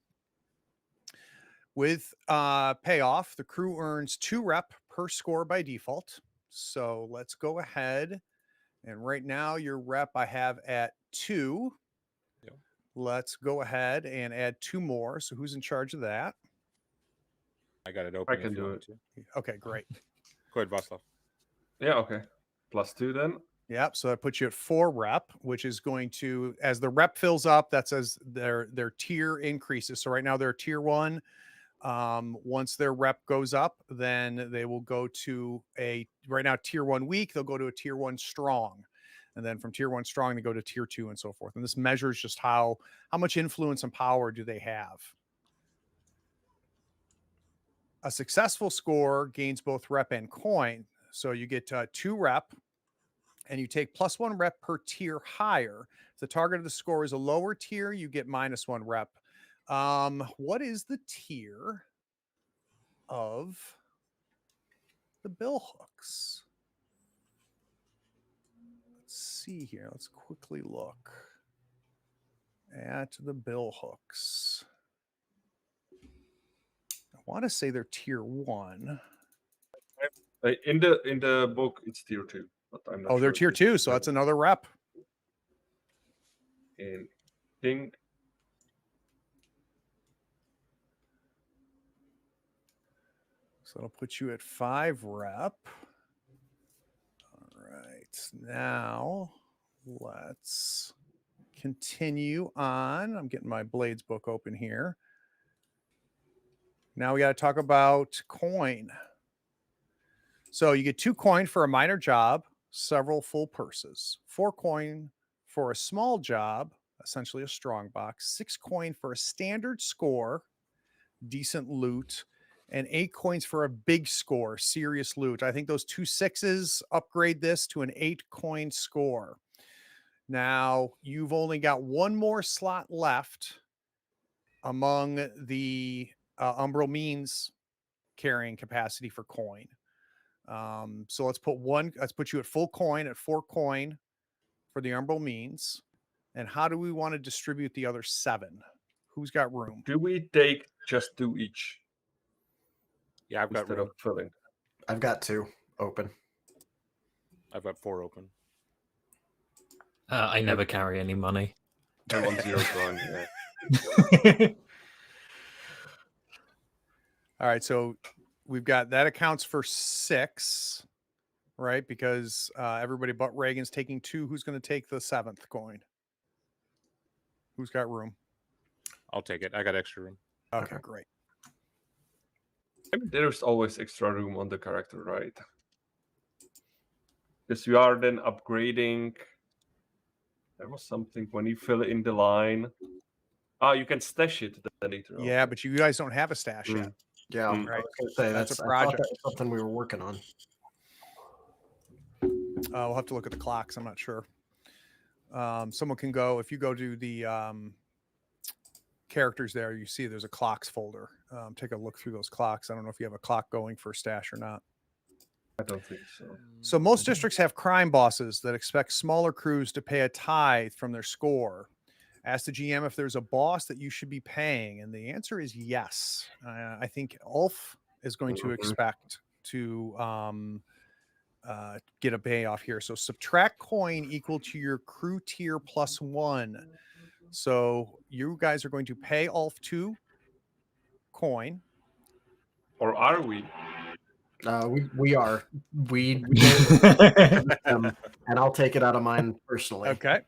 with payoff, the crew earns 2 rep per score by default. So let's go ahead. And right now your rep I have at 2. Yep. Let's go ahead and add 2 more. So who's in charge of that? I got it open. I can if you do want it. me to. Okay, great. Go ahead, Václav. Yeah, okay. +2 then. Yep. So that puts you at 4 rep, which is going to, as the rep fills up, that's as their tier increases. So right now they're tier 1. Once their rep goes up, then they will go to right now tier 1 weak, they'll go to a tier 1 strong. And then from tier 1 strong, they go to tier 2 and so forth. And this measures just how much influence and power do they have. A successful score gains both rep and coin. So you get 2 rep and you take +1 rep per tier higher. If the target of the score is a lower tier, you get -1 rep. What is the tier of the bill hooks? Let's see here. Let's quickly look at the bill hooks. I want to say they're tier 1. In the book, it's tier 2, but I'm not. Oh, they're sure tier if 2, it's so that's another rep. in King. So it'll put you at 5 rep. All right. Now let's continue on. I'm getting my Blades book open here. Now we got to talk about coin. So you get 2 coin for a minor job, several full purses, 4 coin for a small job, essentially a strong box, 6 coin for a standard score, decent loot, and 8 coins for a big score, serious loot. I think those 2 6s upgrade this to an 8 coin score. Now you've only got 1 more slot left among the Umbral means carrying capacity for coin. So let's put you at full coin at 4 coin for the Umbral means. And how do we want to distribute the other 7? Who's got room? Do we take just 2 each Yeah, I've got instead room. of filling? I've got 2 open. I've got 4 open. I never carry any money. I'm on 0 drawing. Yeah. All right, so we've got that accounts for 6, right? Because everybody but Reagan's taking 2. Who's going to take the 7th coin? Who's got room? I'll take it. I got extra room. Okay, great. I mean, there's always extra room on the character, right? Because you are then upgrading. There was something when you fill in the line. You can stash it then later. Yeah, but you guys don't have a stash yet. Yeah, Mm. I was gonna say That's that's a I thought project. that was something we were working on. We'll have to look at the clocks. I'm not sure. Someone can go, if you go to the characters there, you see there's a clocks folder. Take a look through those clocks. I don't know if you have a clock going for stash or not. I don't think so. So most districts have crime bosses that expect smaller crews to pay a tithe from their score. Ask the GM if there's a boss that you should be paying, and the answer is yes. I think Ulf is going to expect to get a payoff here. So subtract coin equal to your crew tier +1. So you guys are going to pay Ulf 2 coin. Or are we? We are. We and I'll take it out of mine personally. Okay.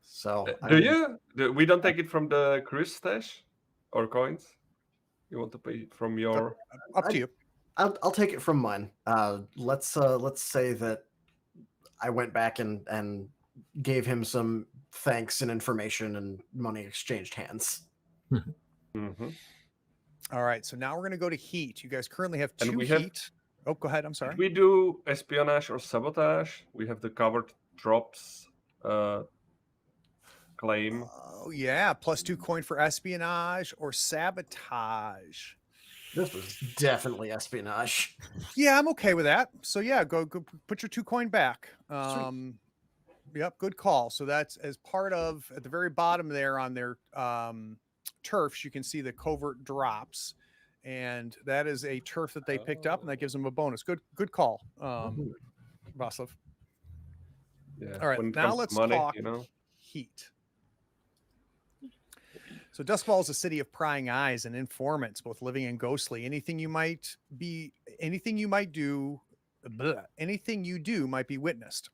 So We don't take it from the cruise stash or coins? You want to pay from your... Up to you. I'll take it from mine. Let's say that I went back and gave him some thanks and information, and money exchanged hands. Mm-hmm. All right. So now we're going to go to heat. You guys currently have And 2 we heat. have- Oh, go ahead. I'm sorry. If we do espionage or sabotage, we have the covered drops claim. Oh, yeah. +2 coin for espionage or sabotage. This was definitely espionage. Yeah, I'm okay with that. So yeah, go put your 2 coin back. Yep, good call. So that's as part of at the very bottom there on their turfs, you can see the covert drops, and that is a turf that they picked up, and that gives them a bonus. Good call, Vaslav. Yeah. All right, when it now comes to let's money, talk you know. heat. So Duskvol is a city of prying eyes and informants, both living and ghostly. Anything you do might be witnessed,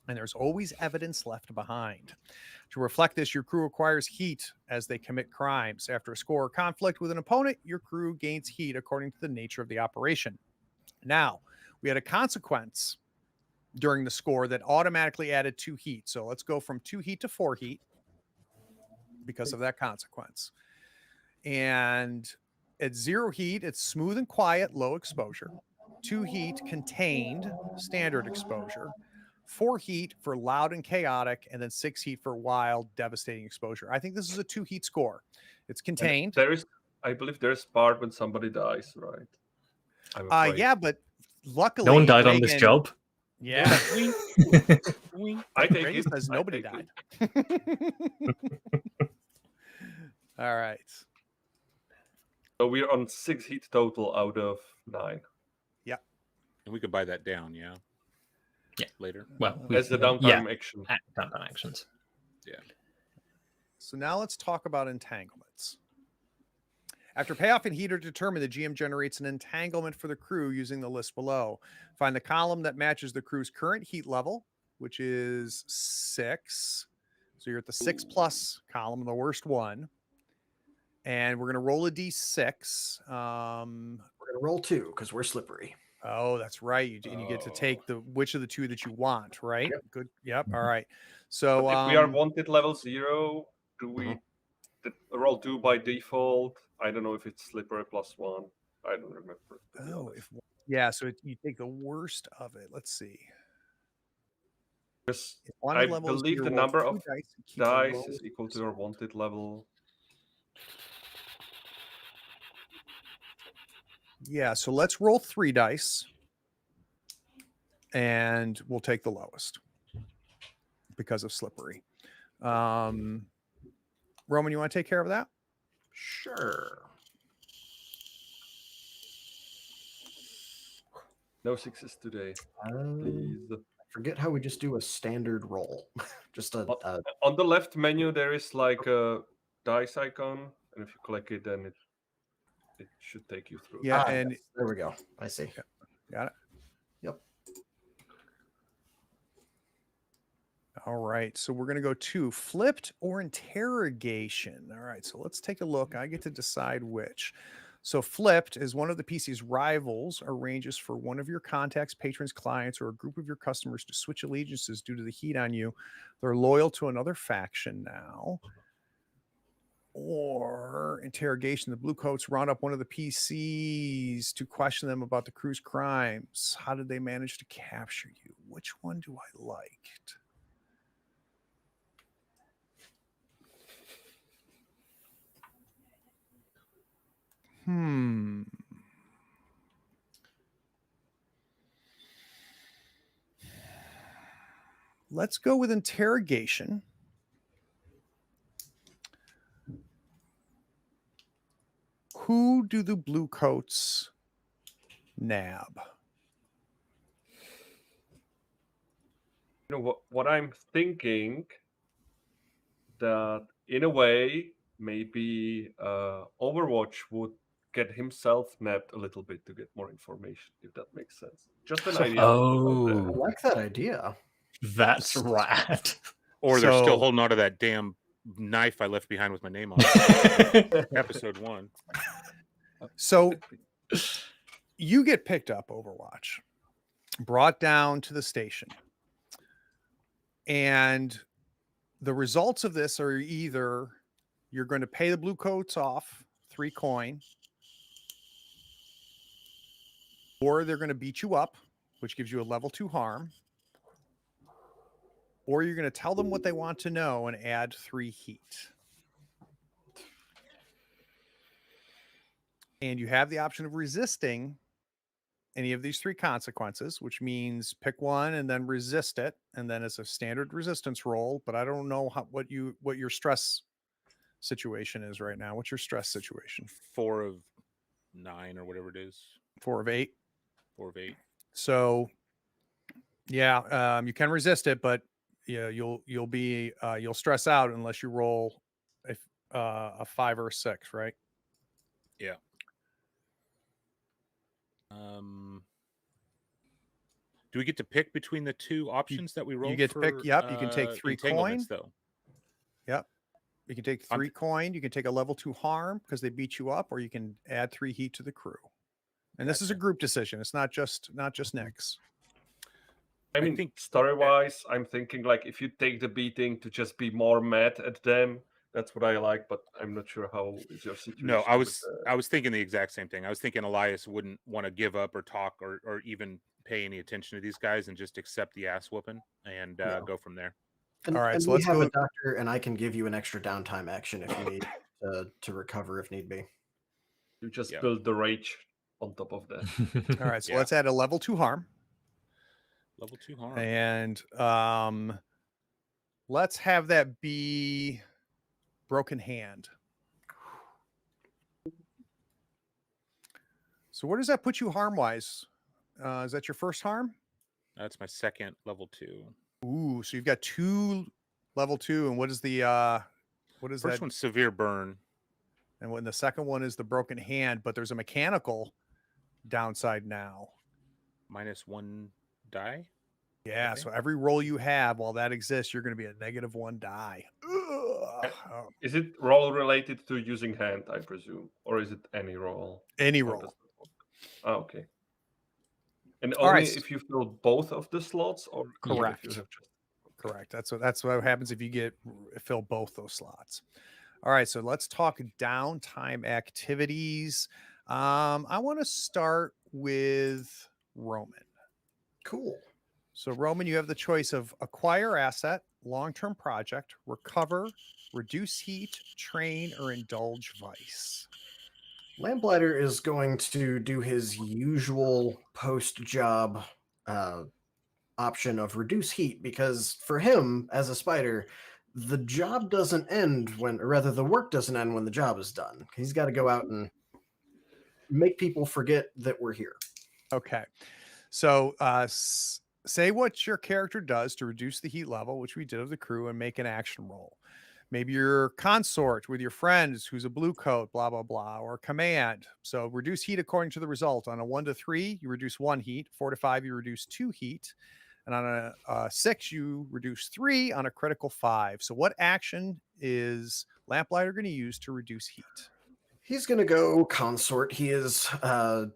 and there's always evidence left behind. To reflect this, your crew acquires heat as they commit crimes. After a score or conflict with an opponent, your crew gains heat according to the nature of the operation. Now, we had a consequence during the score that automatically added 2 heat. So let's go from 2 heat to 4 heat because of that consequence. And at 0 heat, it's smooth and quiet, low exposure. 2 heat, contained, standard exposure. 4 heat for loud and chaotic, and then 6 heat for wild, devastating exposure. I think this is a 2 heat score. It's contained. I believe there's part when somebody dies, right? I'm afraid. Yeah, but luckily No one died on this Reagan- job. Yeah. I take Reagan it. says I nobody take died. it. All right. So we're on 6 heat total out of 9. And we could buy that down, yeah. Yeah. Later. Well, As the downtime action. downtime actions. So now let's talk about entanglements. After payoff and heat are determined, the GM generates an entanglement for the crew using the list below. Find the column that matches the crew's current heat level, which is 6. So you're at the 6+ column, the worst one. And we're going to roll a d6. We're gonna roll 2 because we're slippery. Oh, that's right. And you get to take which of the 2 that you want, right? Yep. Good. Yep. All right. So But if we are wanted level 0, do we roll 2 by default? I don't know if it's slippery +1. I don't remember. So you take the worst of it. Let's see. Because If one I level is believe your the roll number 2 of dice, and keep the dice lowest is equal to your wanted level. Yeah, so let's roll 3 dice, and we'll take the lowest because of slippery. Roman, you want to take care of that? Sure. No 6s today, please. Forget how we just do a standard roll. Just a On the left menu, there is like a dice icon, and if you click it, then it should take you through. Yeah, and yes, there we go. I see. got it. Yep. All right, so we're going to go to flipped or interrogation. All right, so let's take a look. I get to decide which. So flipped is one of the PC's rivals arranges for one of your contacts, patrons, clients, or a group of your customers to switch allegiances due to the heat on you. They're loyal to another faction now. Or interrogation, the Bluecoats round up one of the PCs to question them about the crew's crimes. How did they manage to capture you? Which one do I like? Let's go with interrogation. Who do the blue coats nab? You know what I'm thinking, that in a way maybe Overwatch would get himself nabbed a little bit to get more information, if that makes sense. Just an idea. I Oh, like that idea. that's rad. Or they're still So- holding on to that damn knife I left behind with my name on it. Episode 1. So you get picked up, Overwatch, brought down to the station. And the results of this are either you're going to pay the blue coats off 3 coin, or they're going to beat you up, which gives you a level 2 harm, or you're going to tell them what they want to know and add 3 heat. And you have the option of resisting any of these 3 consequences, which means pick one and then resist it, and then it's a standard resistance roll. But I don't know what your stress situation is right now. What's your stress situation? 4 of 9 or whatever it is. 4 of 8. 4 of 8. So yeah, you can resist it, but yeah, you'll stress out unless you roll a 5 or a 6, right? Yeah. Do we get to pick between the 2 options that we roll? You get to pick. Yep, you can take 3 coin. Entanglements, though. Yep, you can take 3 coin. You can take a level 2 harm because they beat you up, or you can add 3 heat to the crew. And this is a group decision. It's not just Nick's. I mean, think- story-wise, I'm thinking like if you take the beating to just be more mad at them, that's what I like. But I'm not sure how is your situation. No, I with, was thinking the exact same thing. I was thinking Elias wouldn't want to give up or talk or even pay any attention to these guys and just accept the ass whooping and go from there. And, All right, and so we let's have go- a doctor, and I can give you an extra downtime action if you need to recover if need be. you just Yeah. build the rage on top of that. All right, so Yeah. let's add a level 2 harm. Level 2 harm. And let's have that be broken hand. So where does that put you harm wise? Is that your first harm? That's my second level 2. Ooh, so you've got 2 level 2, and what is the what is First that? one's severe burn. And when the second one is the broken hand, but there's a mechanical downside now. -1 die. Yeah, Okay. so every roll you have while that exists, you're going to be a -1 die. Ugh. Is it roll related to using hand, I presume, or is it any roll? Any How roll. does that work? Oh, okay. And All only right. if you fill both of the slots, or even Correct. if you have just... Correct. That's what happens if you fill both those slots. All right, so let's talk downtime activities. I want to start with Roman. Cool. So Roman, you have the choice of acquire asset, long-term project, recover, reduce heat, train, or indulge vice. Lamplighter is going to do his usual post-job option of reduce heat because for him, as a spider, the job doesn't end or rather the work doesn't end when the job is done. He's got to go out and make people forget that we're here. Okay. So say what your character does to reduce the heat level, which we did of the crew, and make an action roll. Maybe your consort with your friends who's a blue coat, blah, blah, blah, or command. So reduce heat according to the result. On a 1 to 3, you reduce 1 heat. 4 to 5, you reduce 2 heat. And on a 6, you reduce 3. On a critical 5. So what action is Lamplighter going to use to reduce heat? He's going to go consort. He is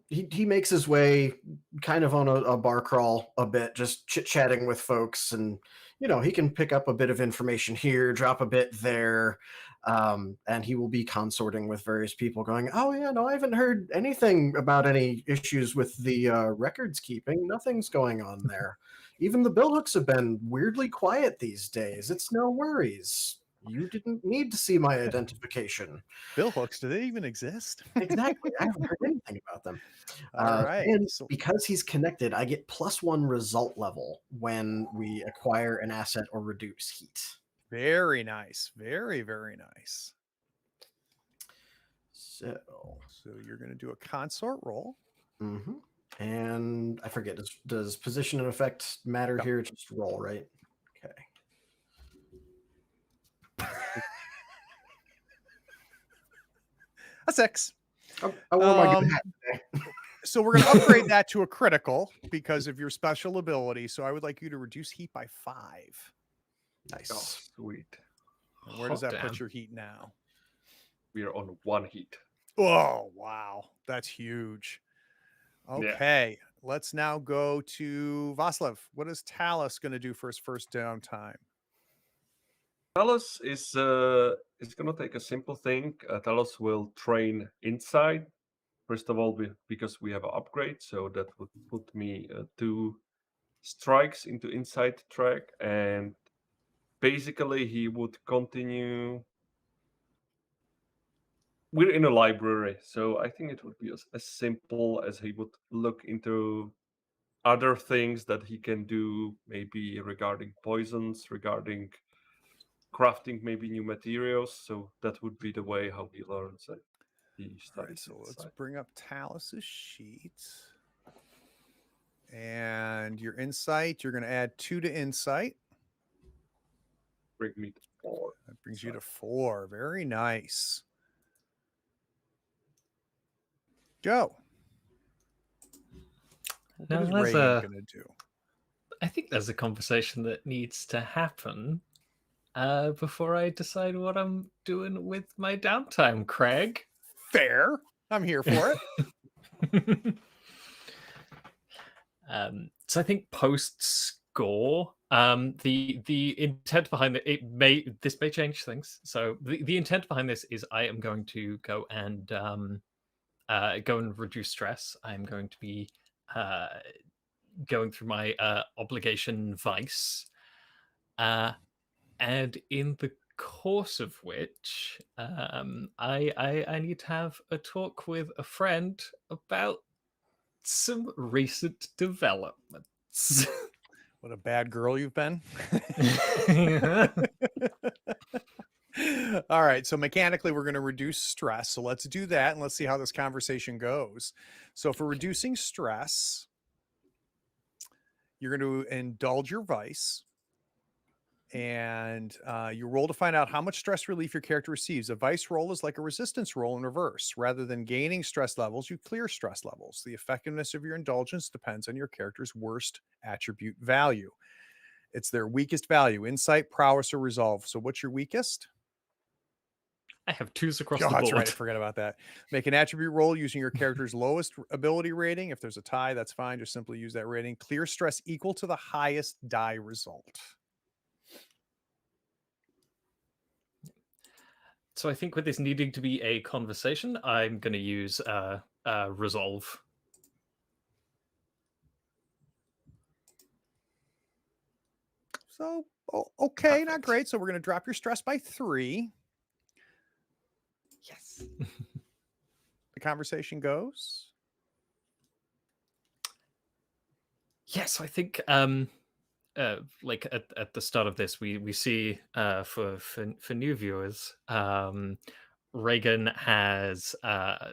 he makes his way kind of on a bar crawl a bit, just chit-chatting with folks, and he can pick up a bit of information here, drop a bit there, and he will be consorting with various people going, oh yeah, no, I haven't heard anything about any issues with the records keeping. Nothing's going on there. Even the billhooks have been weirdly quiet these days. It's no worries. You didn't need to see my identification. Bill hooks, do they even exist? Exactly. I haven't heard anything about them. All right. And So, because he's connected, I get +1 result level when we acquire an asset or reduce heat. very nice. Very, very nice. So, So you're going to do a consort roll. mhm. And I forget, does position and effect matter No. here? Just roll, right? Okay. A 6. I wore my good Um, hat today. So we're going to upgrade that to a critical because of your special ability. So I would like you to reduce heat by 5. Nice. Oh, sweet. And where does Hot that put damn. your heat now? We are on 1 heat. Oh, wow. That's huge. Yeah. Okay. Let's now go to Vaslav. What is Talus going to do for his first downtime? Talos is going to take a simple thing. Talos will train inside. First of all, because we have an upgrade, so that would put me 2 strikes into inside track, and basically he would continue. We're in a library, so I think it would be as simple as he would look into other things that he can do, maybe regarding poisons, regarding crafting maybe new materials. So that would be the way how he learns it. He All right, studies so let's inside. bring up Talus's sheet. And your insight, you're going to add 2 to insight. Bring me to 4. That brings you to 4. Very nice. Joe. Now, What is there's Reagan a- going to do? I think there's a conversation that needs to happen before I decide what I'm doing with my downtime, Craig. Fair. I'm here for it. So I think post score, the intent behind it, this may change things. So the intent behind this is I am going to go and reduce stress. I'm going to be going through my obligation vice, and in the course of which I need to have a talk with a friend about some recent developments. What a bad girl you've been. All right. So mechanically, we're going to reduce stress. So let's do that and let's see how this conversation goes. So for reducing stress, you're going to indulge your vice. And you roll to find out how much stress relief your character receives. A vice roll is like a resistance roll in reverse. Rather than gaining stress levels, you clear stress levels. The effectiveness of your indulgence depends on your character's worst attribute value. It's their weakest value: insight, prowess, or resolve. So what's your weakest? I have 2s across Oh, the that's board. right. I forgot about that. Make an attribute roll using your character's lowest ability rating. If there's a tie, that's fine. Just simply use that rating. Clear stress equal to the highest die result. So I think with this needing to be a conversation, I'm going to use resolve. So, okay, not Perfect. great. So we're going to drop your stress by 3. Yes. The conversation goes. Yes, I think like at the start of this, we see for new viewers, Reagan has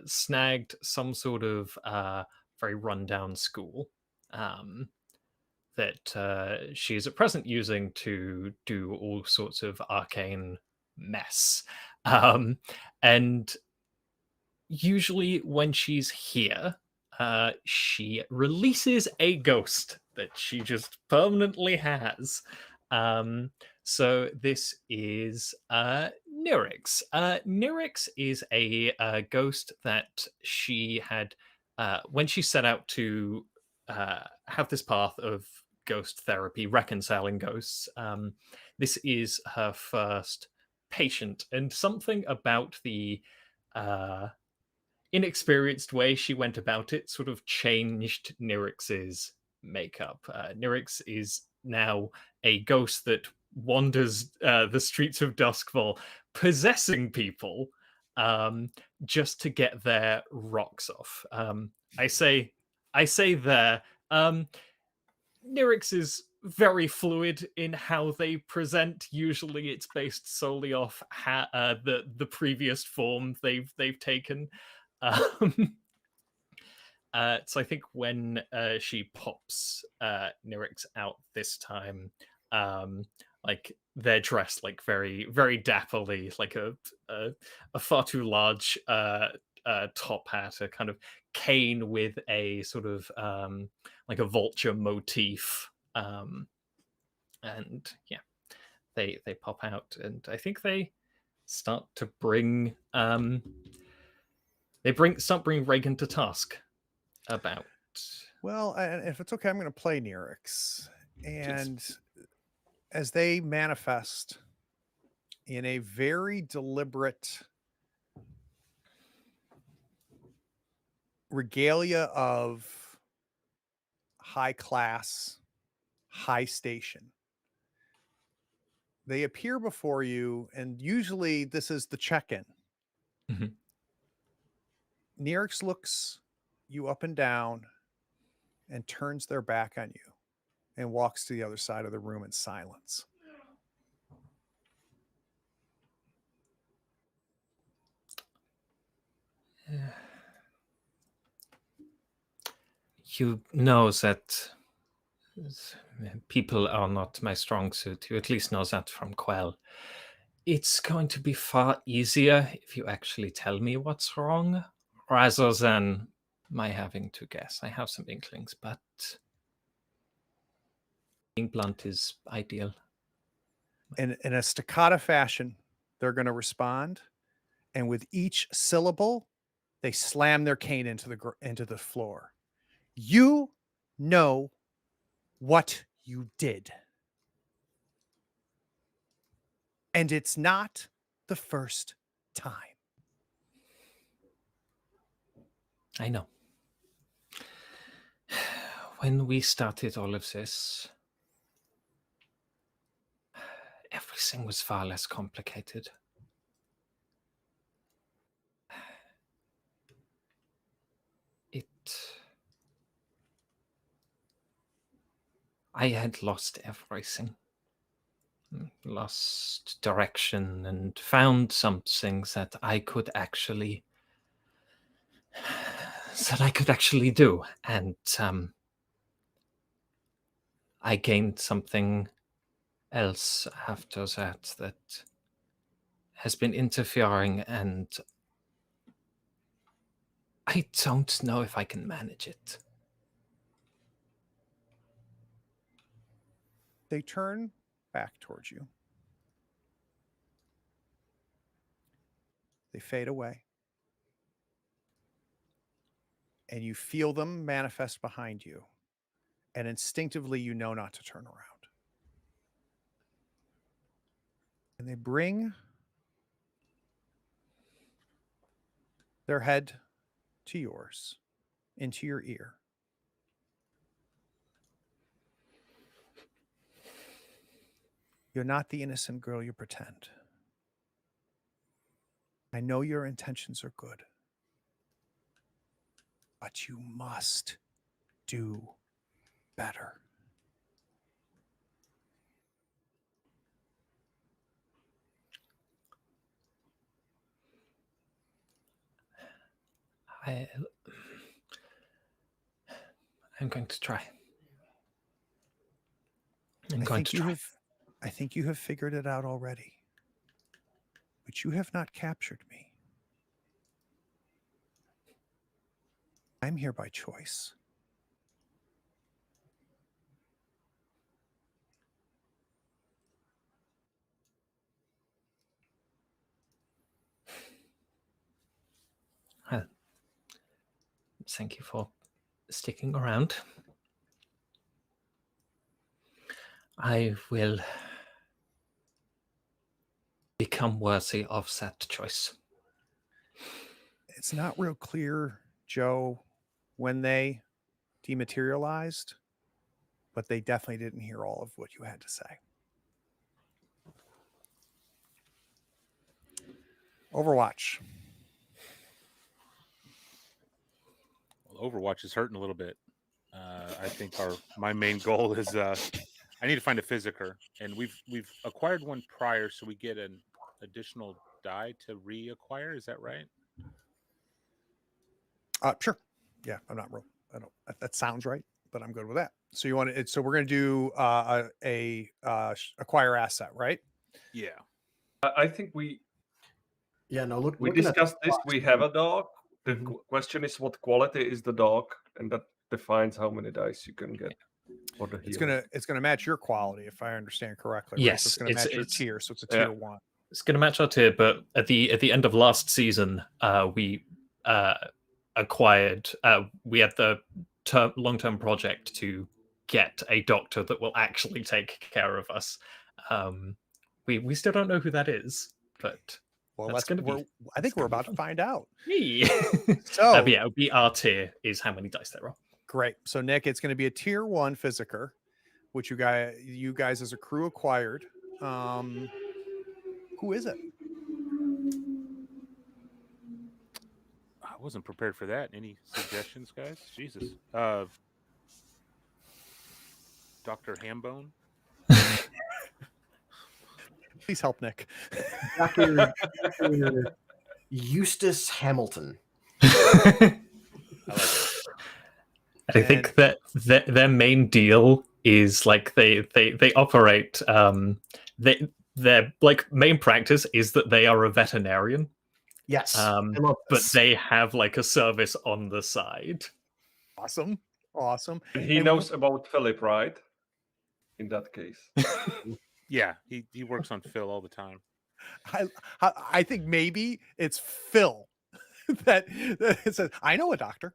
snagged some sort of very rundown school that she is at present using to do all sorts of arcane mess, and usually when she's here, she releases a ghost that she just permanently has. So this is Nyrix. Nyrix is a ghost that she had when she set out to have this path of ghost therapy, reconciling ghosts. This is her first patient, and something about the inexperienced way she went about it sort of changed Nyrix's makeup. Nyrix is now a ghost that wanders the streets of Duskvol, possessing people just to get their rocks off. I say there. Nyrix is very fluid in how they present. Usually, it's based solely off the previous form they've taken. So I think when she pops Nyrix out this time, like they're dressed like very, very dapperly, like a far too large top hat, a kind of cane with a sort of like a vulture motif, and yeah, they pop out, and I think they start to bring start bringing Reagan to task about. Well, and if it's okay, I'm going to play Nyrix. And as they manifest in a very deliberate regalia of high class, high station, they appear before you, and usually this is the check-in. Mhm. Nyrix looks you up and down and turns their back on you and walks to the other side of the room in silence. You know that people are not my strong suit. You at least know that from Quell. It's going to be far easier if you actually tell me what's wrong, rather than my having to guess. I have some inklings, but being blunt is ideal. In a staccato fashion, they're going to respond, and with each syllable, they slam their cane into the floor. You know what you did. And it's not the first time. I know. When we started all of this, everything was far less complicated. I had lost everything. Lost direction and found something that I could actually do. And I gained something else after that has been interfering, and I don't know if I can manage it. They turn back towards you. They fade away. And you feel them manifest behind you. And instinctively, you know not to turn around. And they bring their head to yours, into your ear. You're not the innocent girl you pretend. I know your intentions are good. But you must do better. I'm going to try. I think you have figured it out already. But you have not captured me. I'm here by choice. Well, thank you for sticking around. I will become worthy of that choice. It's not real clear, Joe, when they dematerialized, but they definitely didn't hear all of what you had to say. Overwatch. Well, Overwatch is hurting a little bit. I think my main goal is I need to find a physiker, and we've acquired one prior, so we get an additional die to reacquire. Is that right? Sure. Yeah, I'm not real. I don't. That sounds right, but I'm good with that. So you want it? So we're gonna do acquire asset, right? Yeah. I think we Look. we looking at the discussed this. box, We have a dog. The Mhm. question is what quality is the dog, and that defines how many dice you can get for the healing. It's gonna match your quality, if I understand correctly. Right? So it's Yes, gonna it's- match your it's- tier. So it's a Yeah. tier 1. It's going to match our tier, but at the end of last season, we acquired. We had the long-term project to get a doctor that will actually take care of us. We still don't know who that is, but Well, that's going to be. I think it's we're gonna be about to fun. find out. Hey. So but yeah, it'll be our tier is how many dice there are. great. So Nick, it's going to be a tier 1 physiker, which you guys as a crew acquired. Who is it? I wasn't prepared for that. Any suggestions, guys? Jesus. Dr. Hambone? Please help Nick. Dr. Eustace Hamilton. I like it. I think that their main deal is like they operate their like main practice is that they are a veterinarian. Yes. I love But this. they have like a service on the side. Awesome. And he knows about Philip, right? In that case. Yeah, he works on Phil all the time. I think maybe it's Phil that says, I know a doctor.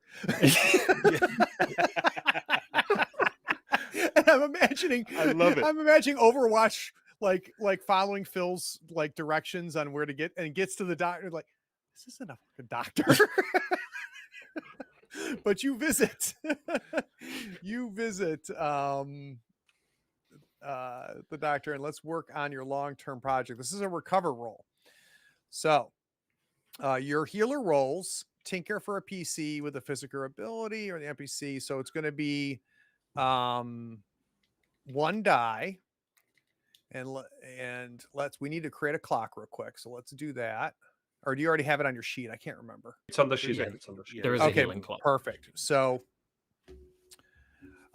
And I'm imagining I love it. I'm imagining Overwatch like following Phil's like directions on where to get, and gets to the doctor like, this isn't a fucking doctor. But you visit the doctor, and let's work on your long-term project. This is a recover roll. So your healer rolls tinker for a PC with a physical ability or the NPC. So it's going to be 1 die, and we need to create a clock real quick. So let's do that. Or do you already have it on your sheet? I can't remember. It's on the sheet. Yeah. It's on the sheet. There is a Okay, healing clock. perfect. So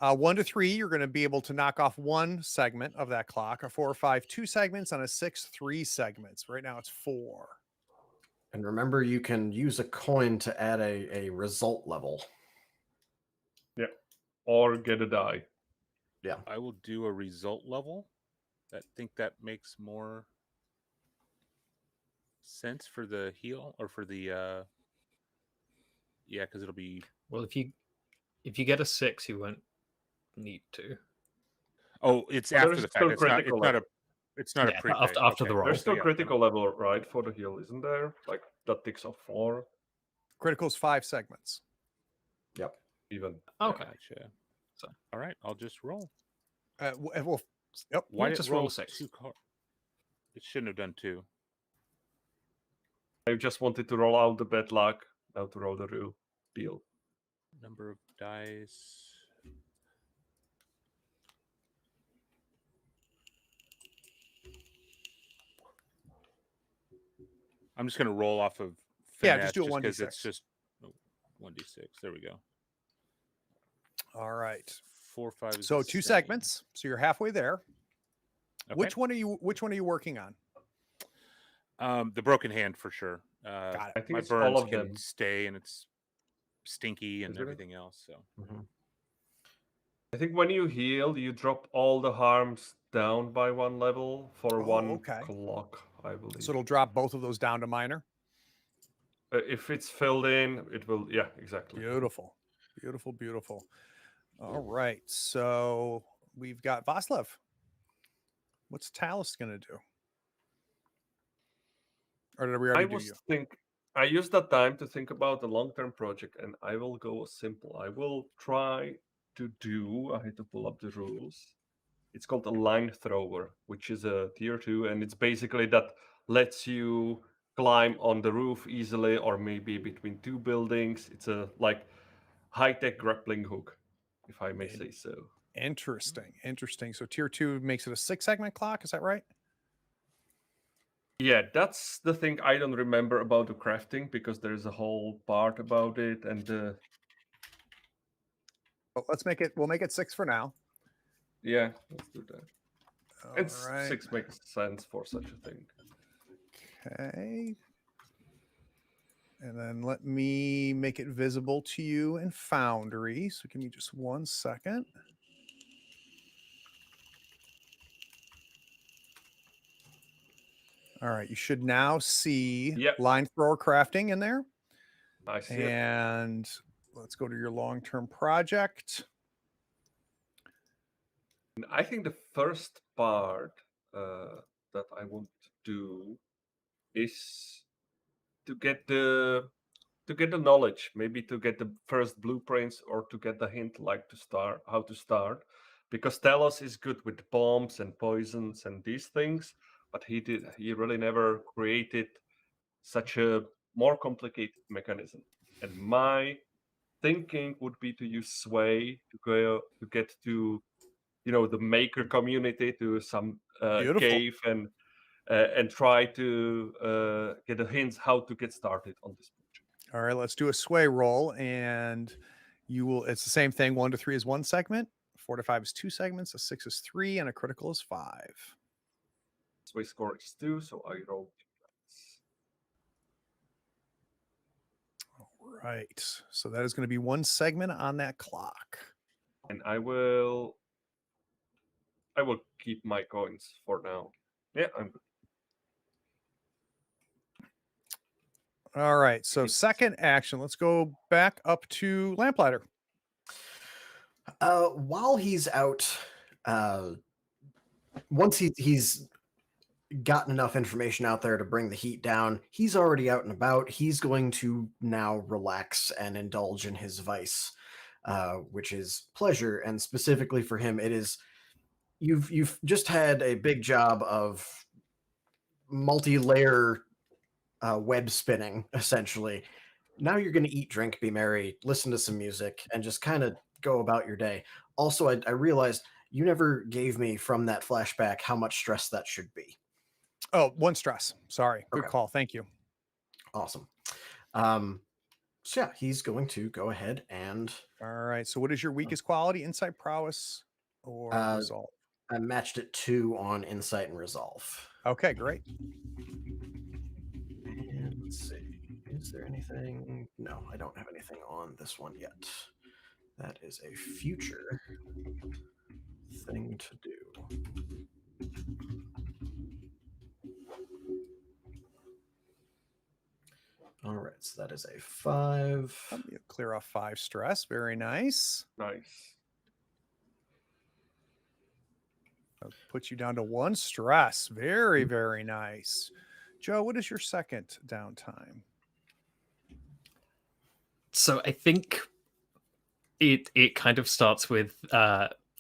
1 to 3, you're going to be able to knock off 1 segment of that clock. A 4 or 5, 2 segments. On a 6, 3 segments. Right now it's 4. And remember, you can use a coin to add a result level. Yeah. Or get a die. I will do a result level. I think that makes more sense for the heal or for the yeah, because it'll be Well, if you get a 6, you won't need to. it's But after there's the still fact. critical level. It's not Yeah, a pre after the roll. There's still yeah, critical level, right, for the heal, isn't there? Like that ticks off 4 Critical's 5 segments. Yep. even. Okay. Gotcha. So- All right, I'll just roll. Well, yep. Why just did roll roll 6? 2 cards? It shouldn't have done 2. I just wanted to roll out the bad luck, now to roll the real deal. Number of dice. I'm just gonna roll off of Yeah, finesse just do a because 1d6. it's just 1d6. There we go. All right. 4, 5. Is So the 2 same. segments. So you're halfway there. Okay. Which one are you working on? The broken hand for sure. Got it. I think My it's burns all of can them. stay, and it's stinky and Is it? everything else. So I think when you heal, you drop all the harms down by 1 level for Oh, 1 okay. clock, I believe. So it'll drop both of those down to minor. If it's filled in, it will. Yeah, exactly. Beautiful. All right. So we've got Vaslav. What's Talus going to do? Or did we I already do was you? I used that time to think about the long-term project, and I will go simple. I will try to do. I had to pull up the rules. It's called a line thrower, which is a tier 2, and it's basically that lets you climb on the roof easily, or maybe between two buildings. It's a like high-tech grappling hook, if I may say so. Interesting. So tier 2 makes it a 6-segment clock. Is that right? Yeah, that's the thing I don't remember about the crafting, because there's a whole part about it, and Well, we'll make it 6 for now. yeah, let's do that. All And right. 6 makes sense for such a thing. Okay. And then let me make it visible to you in Foundry. So give me just 1 second. All right, you should now see Yep. line thrower crafting in there. I see it. And let's go to your long-term project. I think the first part that I want to do is to get the knowledge, maybe to get the first blueprints, or to get the hint like how to start, because Talos is good with bombs and poisons and these things, but he really never created such a more complicated mechanism. And my thinking would be to use Sway to get to the maker community, to some Beautiful. cave, and try to get a hint how to get started on this project. All right, let's do a sway roll, and it's the same thing. 1 to 3 is 1 segment, 4 to 5 is 2 segments, a 6 is 3, and a critical is 5. Sway score is 2, so I roll 2 dice. All right, so that is going to be 1 segment on that clock. And I will keep my coins for now. Yeah, I'm good. All right, so second action, let's go back up to Lamplighter. While he's out, once he's gotten enough information out there to bring the heat down, he's already out and about. He's going to now relax and indulge in his vice, which is pleasure. And specifically for him, it is you've just had a big job of multi-layer web spinning, essentially. Now you're going to eat, drink, be merry, listen to some music, and just kind of go about your day. Also, I realized you never gave me from that flashback how much stress that should be. Oh, 1 stress. Sorry. Good Okay. call. Thank you. Awesome. So yeah, he's going to go ahead and... All right. So what is your weakest quality? Insight, prowess, or resolve? I matched it 2 on insight and resolve. Okay, great. And let's see. Is there anything? No, I don't have anything on this one yet. That is a future thing to do. All right, so that is a 5. You clear off 5 stress. Very nice. Nice. I'll put you down to 1 stress. Very, very nice. Joe, what is your second downtime? So I think it kind of starts with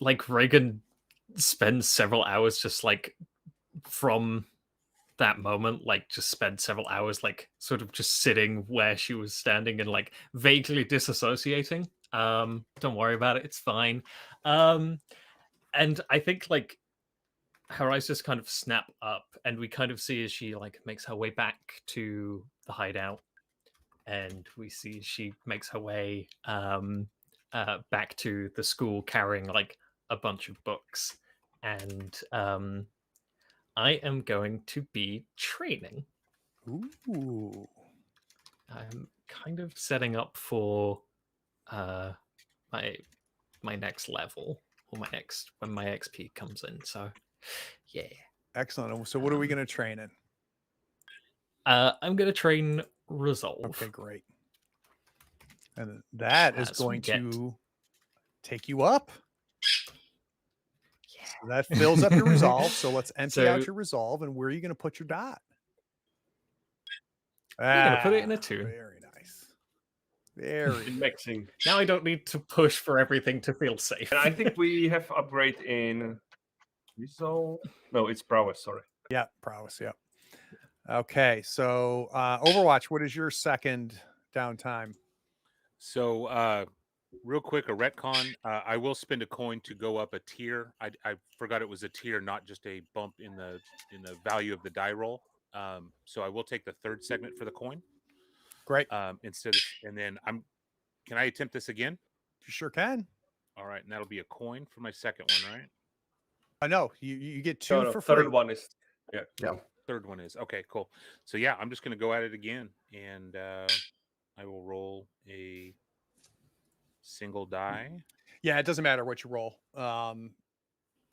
like Reagan spends several hours just like from that moment, like just spend several hours like sort of just sitting where she was standing and like vaguely disassociating. Don't worry about it, it's fine. And I think like her eyes just kind of snap up, and we kind of see as she like makes her way back to the hideout, and we see she makes her way back to the school carrying like a bunch of books, and I am going to be training. Ooh. I'm kind of setting up for my next level, or when my XP comes in. So yeah. Excellent. So what are we going to train in? I'm going to train resolve. Okay, great. And that is going to take you up. Yeah. So that fills up your resolve. So let's empty out your resolve. And where are you going to put your dot? I'm going to put it in a 2. Very nice. Very mixing. Now I don't need to push for everything to feel safe. And I think we have upgrade in resolve. No, it's prowess. Sorry. Yeah, prowess. Yeah. Okay, so Overwatch, what is your second downtime? So, real quick, a retcon. I will spend a coin to go up a tier. I forgot it was a tier, not just a bump in the value of the die roll. So I will take the third segment for the coin. Great. Instead of, and then Can I attempt this again? You sure can. All right, and that'll be a coin for my second one, right? I know you get two No, no, for free. third one is Third one is okay. Cool. So yeah, I'm just gonna go at it again, and I will roll a single die. Yeah, it doesn't matter what you roll.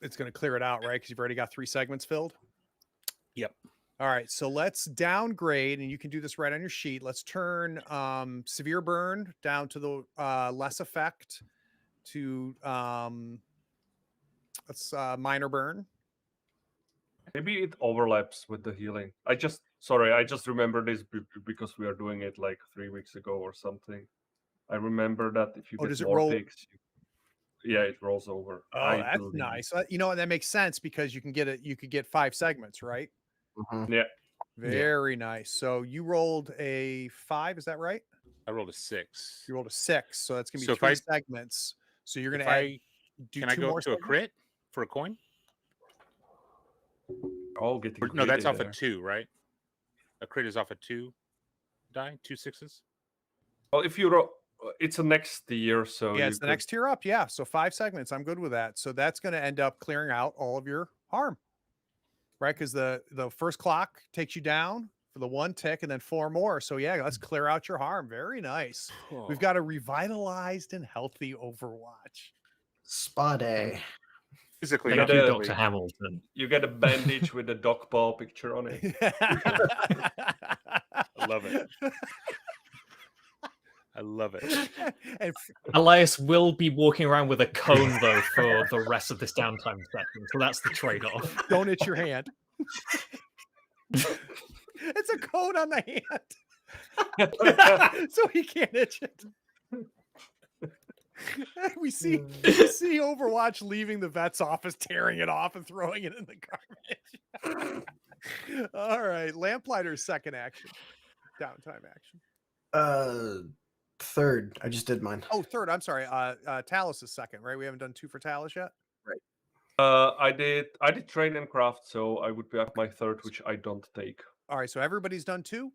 It's going to clear it out, right? Because you've already got 3 segments filled. Yep. All right, so let's downgrade, and you can do this right on your sheet. Let's turn severe burn down to the less effect to let's minor burn. maybe it overlaps with the healing. I just remember this because we are doing it like 3 weeks ago or something. I remember that if you Oh, get does it more roll? ticks, yeah, it rolls over. Oh, I that's believe. nice. You know, and that makes sense because you can get it. You could get 5 segments, right? Mhm. Yeah. Very nice. So you rolled a 5, is that right? I rolled a 6. You rolled a 6, so that's gonna be So if 3 I- segments. So you're gonna If add. I Do can I 2 go more up to a segments? crit for a coin? Oh, getting No, that's greedy off there. a 2, right? A crit is off a 2 die, 2 6s. Well, if you roll, it's a next tier, so Yeah, you it's the could- next tier up. Yeah, so 5 segments. I'm good with that. So that's going to end up clearing out all of your harm, right? Because the first clock takes you down for the 1 tick, and then 4 more. So yeah, let's clear out your harm. Very nice. We've got a revitalized and healthy Overwatch. Spa day. Physically. Thank got you, a- Dr. Hamilton. you get a bandage with a dog paw picture on it. I love it. I love it. And Elias will be walking around with a cone, though, for the rest of this downtime section. So that's the trade-off. don't itch your hand. It's a cone on the hand. So he can't itch it. we see Overwatch leaving the vet's office, tearing it off and throwing it in the garbage. All right, Lamplighter's second action, downtime action. Third. I just did mine. Oh, third. I'm sorry. Talus is second, right? We haven't done 2 for Talus yet. I did train and craft, so I would be at my third, which I don't take. All right, so everybody's done 2.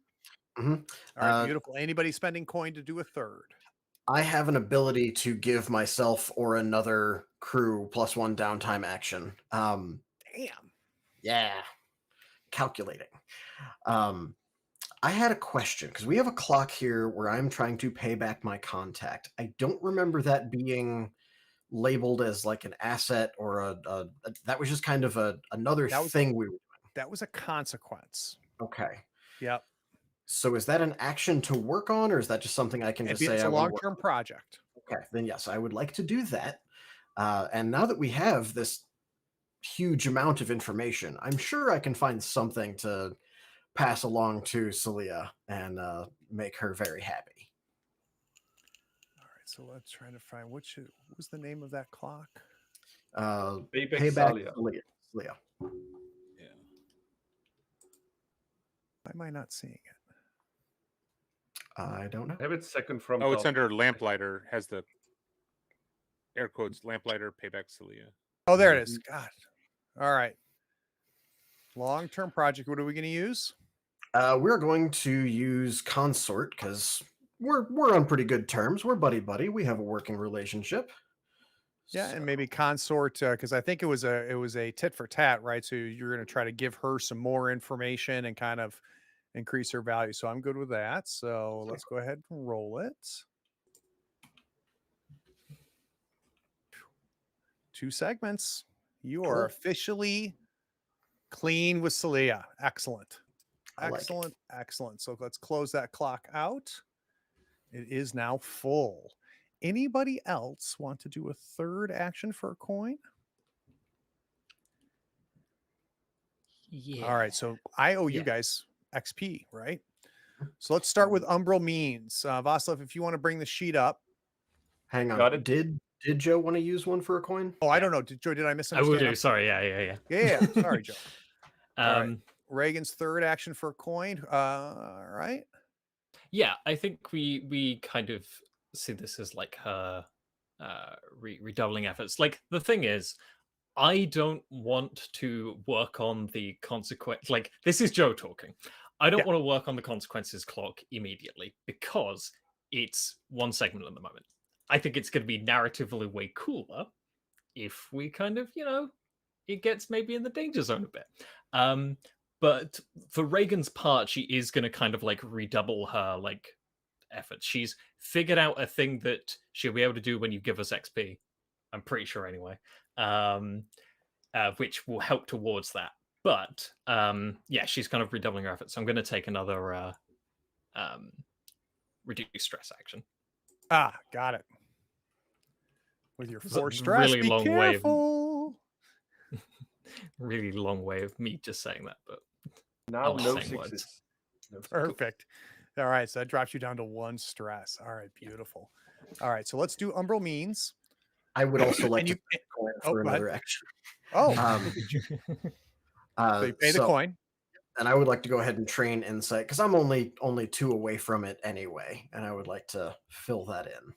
Mhm. All right, beautiful. Anybody spending coin to do a third? I have an ability to give myself or another crew +1 downtime action. Damn. Yeah. Calculating. I had a question because we have a clock here where I'm trying to pay back my contact. I don't remember that being labeled as like an asset or a that was just kind of another That was- thing we were. That was a consequence. Okay. Yep. So is that an action to work on, or is that just something I can just say? It's I a wanna work long-term project. on? Okay, then yes, I would like to do that. And now that we have this huge amount of information, I'm sure I can find something to pass along to Celia and make her very happy. All right, so let's try to find what was the name of that clock? Payback Payback Salia. Celia. Yeah. Why am I not seeing it? I don't know. I have it second from Oh, it's top. under Lamplighter. Has the air quotes Lamplighter Payback Celia. Oh, there it is. God. All right. Long-term project. What are we going to use? We're going to use Consort because we're on pretty good terms. We're buddy. We have a working relationship. Yeah, So- and maybe consort because I think it was a tit for tat, right? So you're going to try to give her some more information and kind of increase her value. So I'm good with that. So let's go ahead and roll it. 2 segments. You are Cool. officially clean with Celia. Excellent. I like it. Excellent. Excellent. So let's close that clock out. It is now full. Anybody else want to do a third action for a coin? Yeah. All right. So I owe you Yeah. guys XP, right? So let's start with Umbral means. Vaslav, if you want to bring the sheet up. Hang on. Got it. Did Joe want to use one for a coin? Oh, I don't know. Joe, did I I misunderstand? will do. Sorry. Yeah. Yeah. Sorry, Joe. All right. Reagan's third action for a coin. Right. Yeah, I think we kind of see this as like her redoubling efforts. Like the thing is, I don't want to work on the consequence. Like this is Joe talking. I don't Yeah. want to work on the consequences clock immediately because it's one segment at the moment. I think it's going to be narratively way cooler if we kind of, it gets maybe in the danger zone a bit. But for Reagan's part, she is going to kind of like redouble her like efforts. She's figured out a thing that she'll be able to do when you give us XP. I'm pretty sure anyway, which will help towards that. But yeah, she's kind of redoubling her efforts. So I'm going to take another reduce stress action. Ah, got it. With your It's a 4 stress, really be long careful. really long way of me just saying that, but Now was no saying words. sixes. No sixes. Perfect. All right, so that drops you down to 1 stress. All right, beautiful. All right, so let's do Umbral means. I would also like And to you- pay a coin oh, for go ahead. another action. Oh, Um, so you pay the coin. And I would like to go ahead and train insight because I'm only 2 away from it anyway, and I would like to fill that in.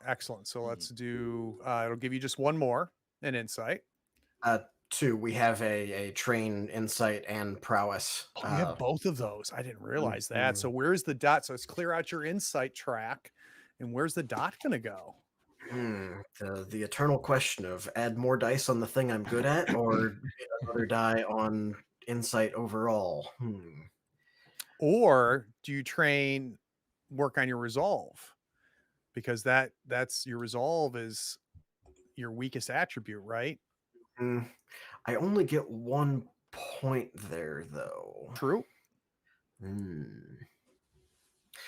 Excellent. So let's do. It'll give you just 1 more in insight. 2. We have a train insight and prowess. Oh, you have both of those. I didn't realize that. So where's the dot? So let's clear out your insight track, and where's the dot going to go? The eternal question of add more dice on the thing I'm good at, or get another die on insight overall. Or do you work on your resolve? Because that's your resolve is your weakest attribute, right? I only get 1 point there, though. True.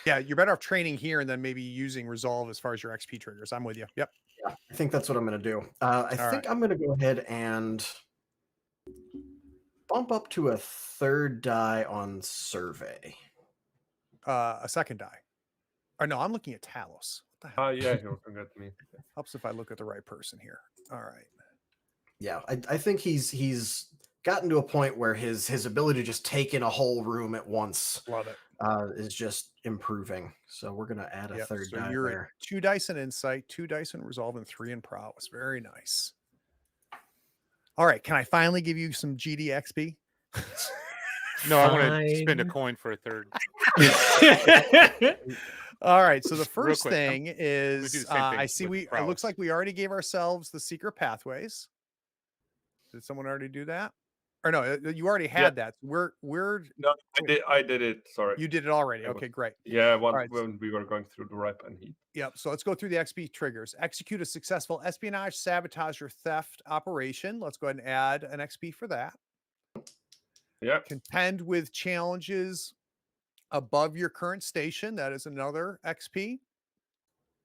Yeah, you're better off training here and then maybe using resolve as far as your XP triggers. I'm with you. Yep. Yeah, I think that's what I'm going to do. I think I'm going to go ahead and bump up to a 3rd die on survey. A 2nd die. Or no, I'm looking at Talos. What the hell? Yeah, you're looking at me. Helps if I look at the right person here. All right. Yeah, I think he's gotten to a point where his ability to just take in a whole room at once Love it. is just improving. So we're gonna add a Yep. 3rd So die you're there. at 2 dice in insight, 2 dice in resolve, and 3 in prowess. Very nice. All right. Can I finally give you some GDXP? No, I want to spend a Fine. coin for a third. All right. So the Real first quick, thing do is the same thing I see with it looks prowess. like we already gave ourselves the secret pathways. Did someone already do that? Or no, you already had that. We're No, I did it. Sorry. you did it already. I was- Okay, great. Yeah, right. when we were going through the rep and heat. Yep. So let's go through the XP triggers. Execute a successful espionage, sabotage, or theft operation. Let's go ahead and add an XP for that. Yeah. Contend with challenges above your current station. That is another XP.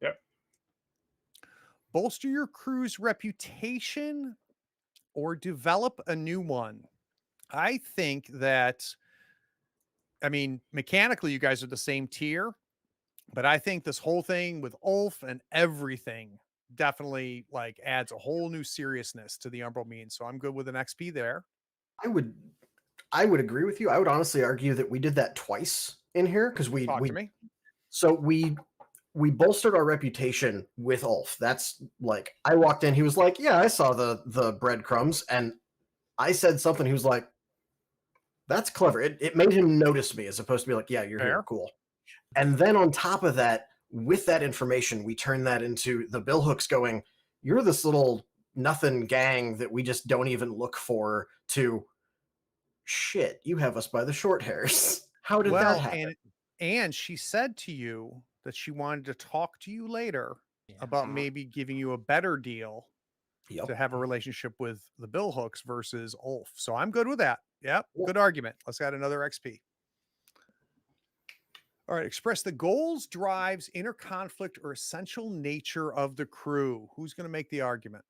Yep. Bolster your crew's reputation or develop a new one. I think that, I mean, mechanically, you guys are the same tier, but I think this whole thing with Ulf and everything definitely like adds a whole new seriousness to the Umbral mean. So I'm good with an XP there. I would agree with you. I would honestly argue that we did that twice in here because Talk to me. So we bolstered our reputation with Ulf. That's like I walked in, he was like, "Yeah, I saw the breadcrumbs," and I said something. He was like, "That's clever." It made him notice me as opposed to be like, "Yeah, you're Fair. here, cool." And then on top of that, with that information, we turned that into the billhooks going, "You're this little nothing gang that we just don't even look for." To shit, you have us by the short hairs. How did that happen? And she said to you that she wanted to talk to you later about maybe giving you a better deal to have a relationship with the billhooks versus Ulf. So I'm good with that. Yep. Good argument. Let's add another XP. All right. Express the goals, drives, inner conflict, or essential nature of the crew. Who's going to make the argument?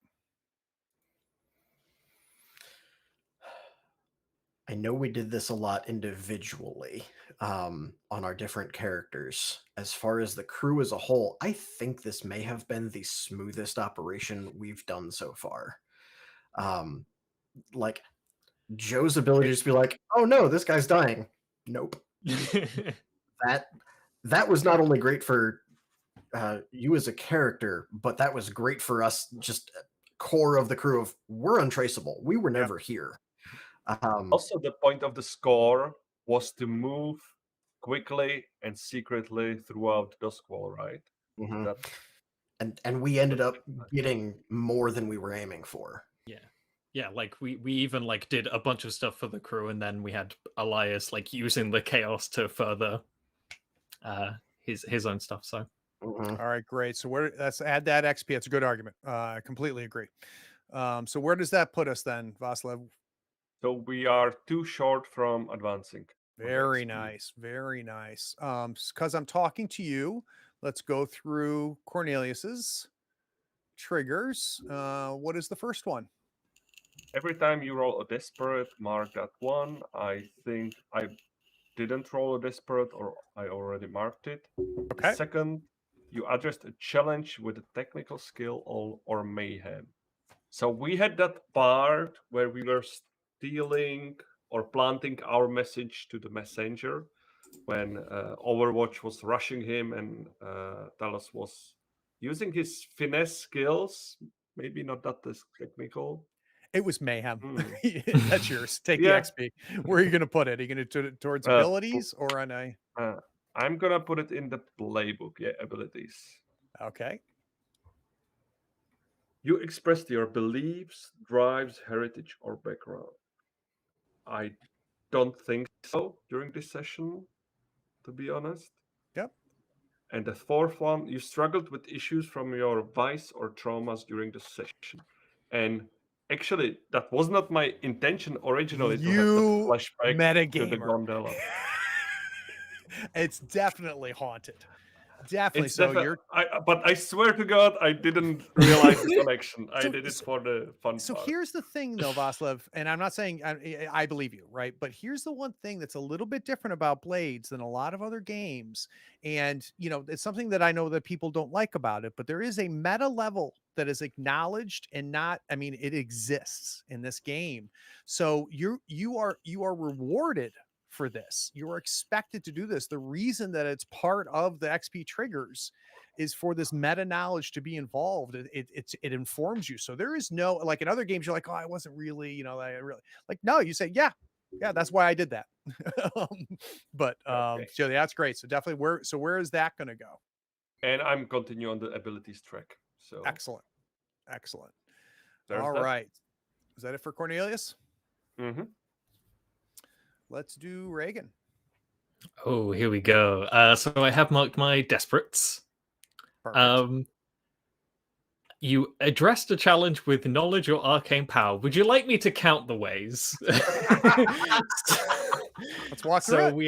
I know we did this a lot individually on our different characters. As far as the crew as a whole, I think this may have been the smoothest operation we've done so far. Like, Joe's ability to just be like, "Oh no, this guy's dying." Nope. That was not only great for you as a character, but that was great for us. Just core of the crew of we're untraceable. We were never here. Also, the point of the score was to move quickly and secretly throughout Duskvol, right? mhm. That And we ended up getting more than we were aiming for. Yeah, like we even like did a bunch of stuff for the crew, and then we had Elias like using the chaos to further his own stuff. So Mhm. All right, great. So let's add that XP. It's a good argument. I completely agree. So where does that put us then, Vaslev? So we are too short from advancing. on the Very XP. nice, very nice. Because I'm talking to you, let's go through Cornelius's triggers. What is the first one? Every time you roll a desperate, mark that one. I think I didn't roll a desperate, or I already marked it. Okay. Second, you addressed a challenge with a technical skill or mayhem. So we had that part where we were stealing or planting our message to the messenger when Overwatch was rushing him and Talos was using his finesse skills. Maybe not that technical. It was mayhem. That's yours. Take Yeah. the XP. Where are you going to put it? Are you going to put it towards Uh, abilities or on a? I'm gonna put it in the playbook. Yeah, abilities. Okay. You expressed your beliefs, drives, heritage, or background. I don't think so during this session, to be honest. Yep. And the fourth one, you struggled with issues from your vice or traumas during the session. And actually, that was not my intention originally to have that You flashback to the metagamer. gondola. It's definitely haunted. Definitely. It's So you're but I swear to God, I didn't realize the connection. I So- did it for the fun so part. here's the thing though, Vaslev, and I'm not saying I believe you, right? But here's the one thing that's a little bit different about Blades than a lot of other games. And it's something that I know that people don't like about it, but there is a meta level that is acknowledged and not, I mean, it exists in this game. So you are rewarded for this. You are expected to do this. The reason that it's part of the XP triggers is for this meta knowledge to be involved. It informs you. So there is no, like in other games, you're like, oh, I wasn't really, I really like, no, you say, yeah, that's why I did that. But Okay. so that's great. So definitely where is that going to go? And I'm continuing on the abilities track. So Excellent. there's All that. right. Is that it for Cornelius? Mm-hmm. Let's do Reagan. oh, here we go. So I have marked my desperates. Perfect. You addressed a challenge with knowledge or arcane power. Would you like me to count the ways? Let's walk through So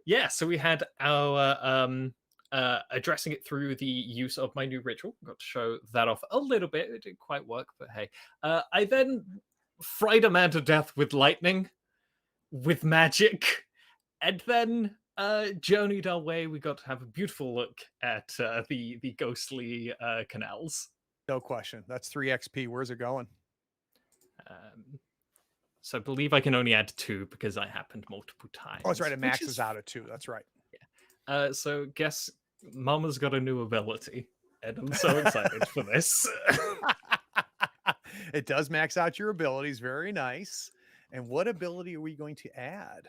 it. so we had our addressing it through the use of my new ritual. Got to show that off a little bit. It didn't quite work, but hey. I then fried a man to death with lightning, with magic, and then journeyed our way. We got to have a beautiful look at the ghostly canals. No question. That's 3 XP. Where's it going? So I believe I can only add 2 because I happened multiple times. Oh, that's right. It which maxes is- out at 2. That's right. So guess Mama's got a new ability, and I'm so excited for this. It does max out your abilities. Very nice. And what ability are we going to add?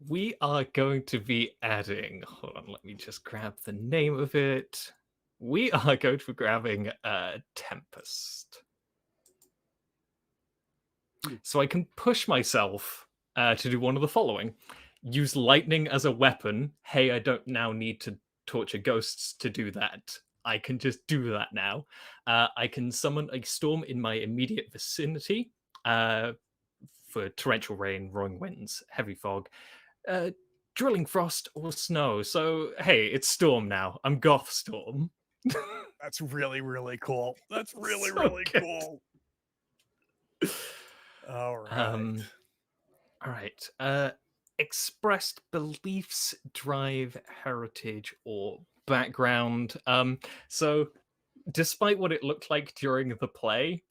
We are going to be adding. Hold on, let me just grab the name of it. We are going to be grabbing Tempest. So I can push myself to do one of the following: use lightning as a weapon. Hey, I don't now need to torture ghosts to do that. I can just do that now. I can summon a storm in my immediate vicinity for torrential rain, roaring winds, heavy fog, drilling frost, or snow. So, hey, it's Storm now. I'm Goth Storm. That's really, really cool. That's really, So really good. cool. All right. All right. Expressed beliefs, drive, heritage, or background. So, despite what it looked like during the play,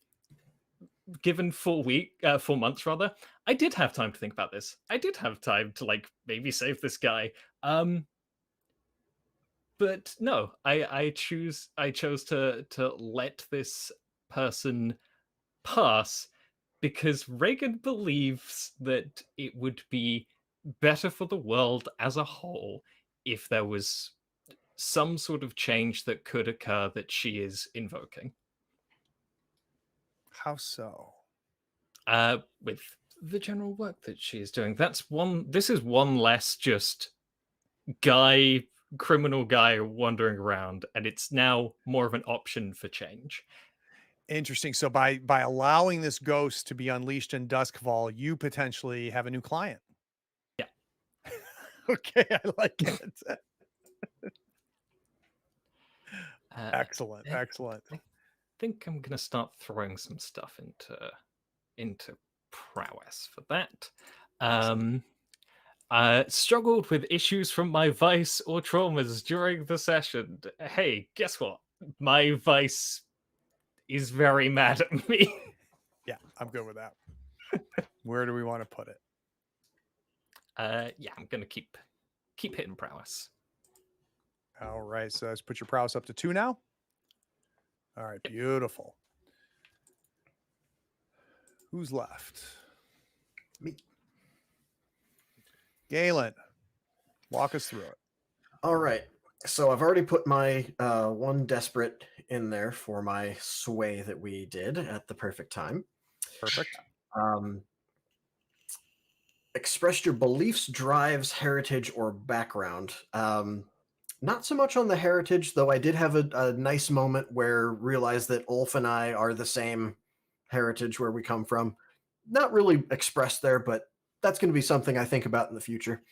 given 4 months rather, I did have time to think about this. I did have time to like maybe save this guy. But no, I chose to let this person pass because Reagan believes that it would be better for the world as a whole if there was some sort of change that could occur that she is invoking. How so? With the general work that she is doing. This is one less just criminal guy wandering around, and it's now more of an option for change. Interesting. So by allowing this ghost to be unleashed in Duskvol, you potentially have a new client. Yeah. Okay, I like it. Excellent. Excellent. I think I'm gonna start throwing some stuff into prowess for that. Struggled with issues from my vice or traumas during the session. Hey, guess what? My vice is very mad at me. Yeah, I'm good with that. Where do we want to put it? Yeah, I'm gonna keep hitting prowess. All right, so let's put your prowess up to 2 now. All right, beautiful. Who's left? Me. Galen, walk us through it. All right. So I've already put my one desperate in there for my sway that we did at the perfect time. Perfect. Express your beliefs, drives, heritage, or background. Not so much on the heritage, though I did have a nice moment where realized that Ulf and I are the same heritage where we come from. Not really expressed there, but that's going to be something I think about in the future.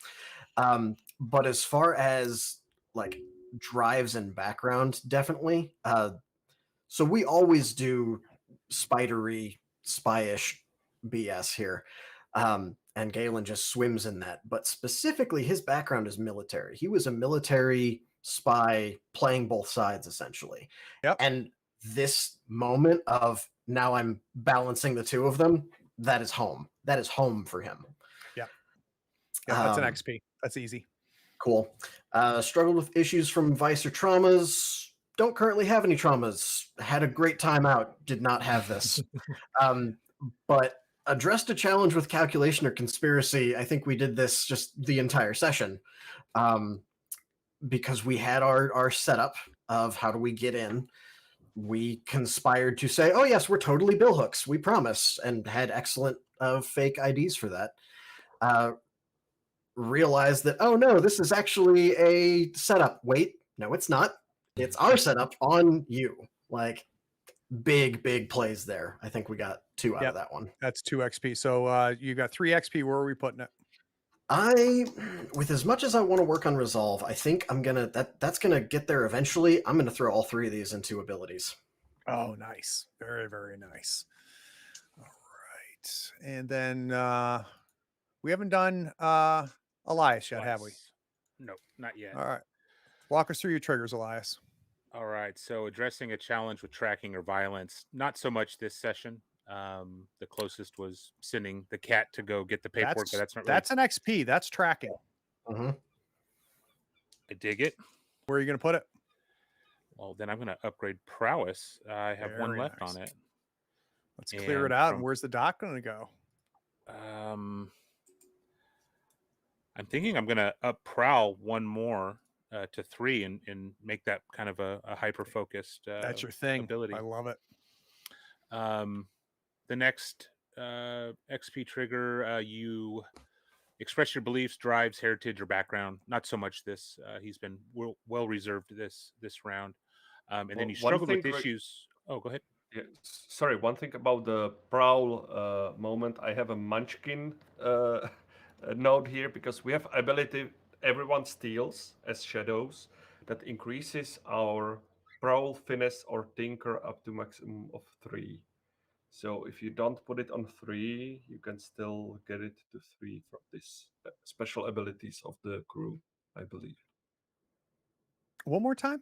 But as far as like drives and background, definitely. So we always do spidery, spyish BS here. And Galen just swims in that. But specifically, his background is military. He was a military spy playing both sides, essentially. Yep. And this moment of now I'm balancing the two of them, that is home. That is home for him. Yeah, that's an XP. That's easy. Cool. Struggled with issues from vice or traumas. Don't currently have any traumas. Had a great time out. Did not have this. But addressed a challenge with calculation or conspiracy. I think we did this just the entire session. Because we had our setup of how do we get in. We conspired to say, oh yes, we're totally billhooks. We promise. And had excellent fake IDs for that. Realized that, oh no, this is actually a setup. Wait, no, it's not. It's our setup on you. Like big plays there. I think we got 2 out of that one. That's 2 XP. So you got 3 XP. Where are we putting it? With as much as I want to work on resolve, I think I'm gonna that's gonna get there eventually. I'm gonna throw all 3 of these into abilities. Oh, nice. Very nice. All right. And then we haven't done Elias yet, have we? No, not yet. All right. Walk us through your triggers, Elias. All right. So addressing a challenge with tracking or violence, not so much this session. The closest was sending the cat to go get the paperwork, but that's not really... That's an XP. That's tracking. Mm-hmm. I dig it. Where are you going to put it? Well, then I'm going to upgrade prowess. I have Very 1 left nice. on it. Let's clear it out. from- And where's the doc going to go? I'm thinking I'm going to up prowl 1 more to 3 and make that kind of a hyper focused That's your thing. ability. I love it. The next XP trigger, you express your beliefs, drives, heritage, or background. Not so much this. He's been well reserved this round. And then you struggle with issues. Oh, go ahead. Yeah, sorry, one thing about the prowl moment. I have a munchkin note here because we have ability everyone steals as shadows that increases our prowl, finesse, or tinker up to maximum of 3. So if you don't put it on 3, you can still get it to 3 from this special abilities of the crew, I believe. One more time.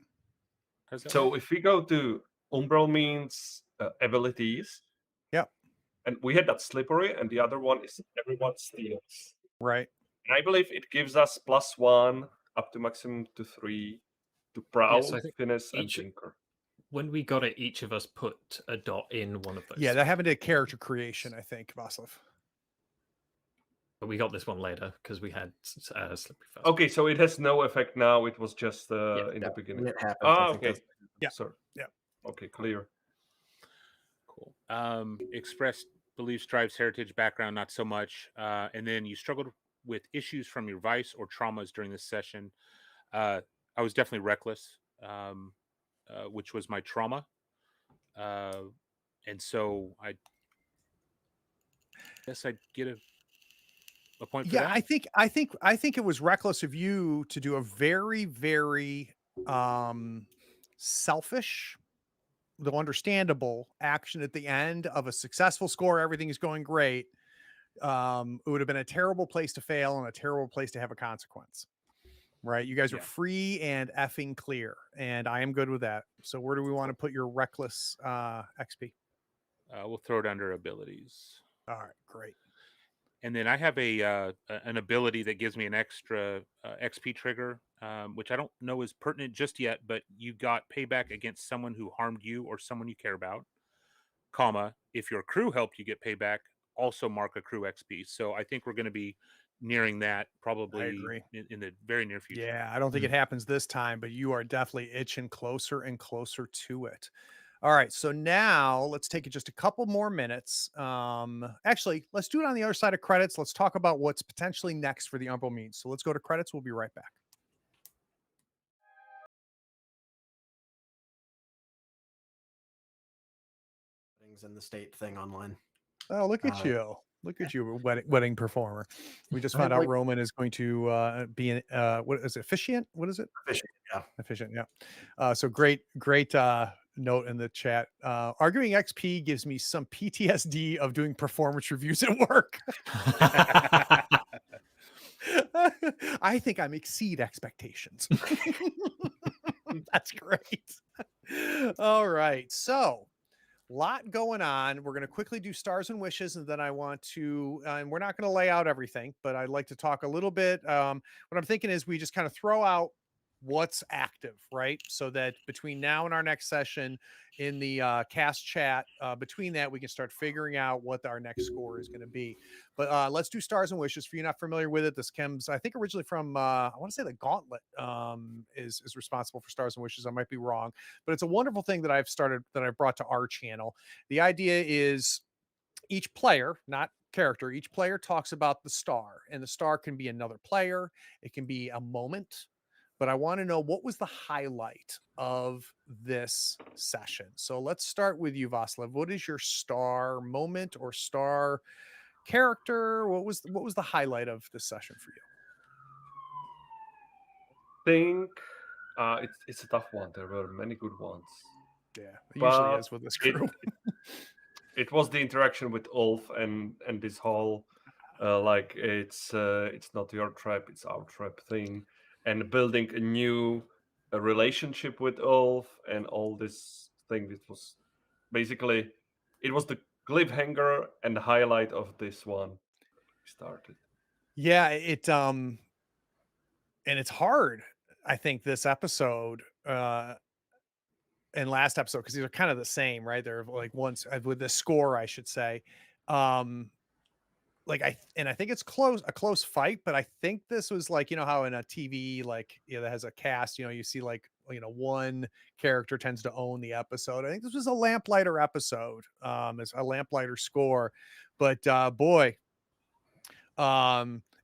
So if we go to Umbral means abilities. Yep. And we had that slippery, and the other one is everyone steals. Right. And I believe it gives us +1 up to maximum to 3 to prowl, Yes, I think finesse, and each- tinker. When we got it, each of us put a dot in one of those. Yeah, that happened to character creation, I think, Vaslav. But we got this one later because we had slippery first. Okay, so it has no effect now. It was just in the Yeah, beginning. when it happens, Ah, I think okay. Yeah. Sorry. Yeah. Okay, clear. Cool. Expressed beliefs, drives, heritage, background, not so much. And then you struggled with issues from your vice or traumas during this session. I was definitely reckless, which was my trauma. And so I guess I'd get a point for Yeah, that. I think it was reckless of you to do a very, very selfish, though understandable action at the end of a successful score. Everything is going great. It would have been a terrible place to fail and a terrible place to have a consequence. Right? You guys are Yeah. free and effing clear, and I am good with that. So where do we want to put your reckless XP? We'll throw it under abilities. All right, great. And then I have an ability that gives me an extra XP trigger, which I don't know is pertinent just yet, but you got payback against someone who harmed you or someone you care about, comma, if your crew helped you get payback, also mark a crew XP. So I think we're going to be nearing that probably agree. in the very near future. Yeah, I don't think it happens this time, but you are definitely itching closer and closer to it. All right, so now let's take it just a couple more minutes. Actually, let's do it on the other side of credits. Let's talk about what's potentially next for the Umbral means. So let's go to credits. We'll be right back. Things in the state thing online. Oh, look at you. Look at you, wedding performer. We just I found out like- Roman is going to be an what is it, officiant? What is it? Efficient, yeah. Efficient, yeah. So great note in the chat. Arguing XP gives me some PTSD of doing performance reviews at work. I think I'm exceed expectations. That's great. All right. So lot going on. We're going to quickly do stars and wishes, and then I want to, and we're not going to lay out everything, but I'd like to talk a little bit. What I'm thinking is we just kind of throw out what's active, right? So that between now and our next session in the cast chat, between that, we can start figuring out what our next score is going to be. But let's do stars and wishes. For you not familiar with it, this comes, I think, originally from I want to say the Gauntlet is responsible for stars and wishes. I might be wrong, but it's a wonderful thing that I've brought to our channel. The idea is each player, not character, each player talks about the star, and the star can be another player, it can be a moment, but I want to know what was the highlight of this session. So let's start with you, Vaslav. What is your star moment or star character? What was the highlight of this session for you? Think it's a tough one. There were many good ones. Yeah, it usually But is with this crew. It was the interaction with Ulf and this whole like it's not your tribe, it's our tribe thing, and building a new relationship with Ulf and all this thing. It was basically it was the cliffhanger and the highlight of this one. Started. Yeah, and it's hard. I think this episode and last episode, because these are kind of the same, right? They're like once with the score, I should say. Like I think it's a close fight, but I think this was like, you know how in a TV, like, you know, that has a cast, you know, you see like, you know, one character tends to own the episode. I think this was a lamplighter episode, it's a lamplighter score, but boy,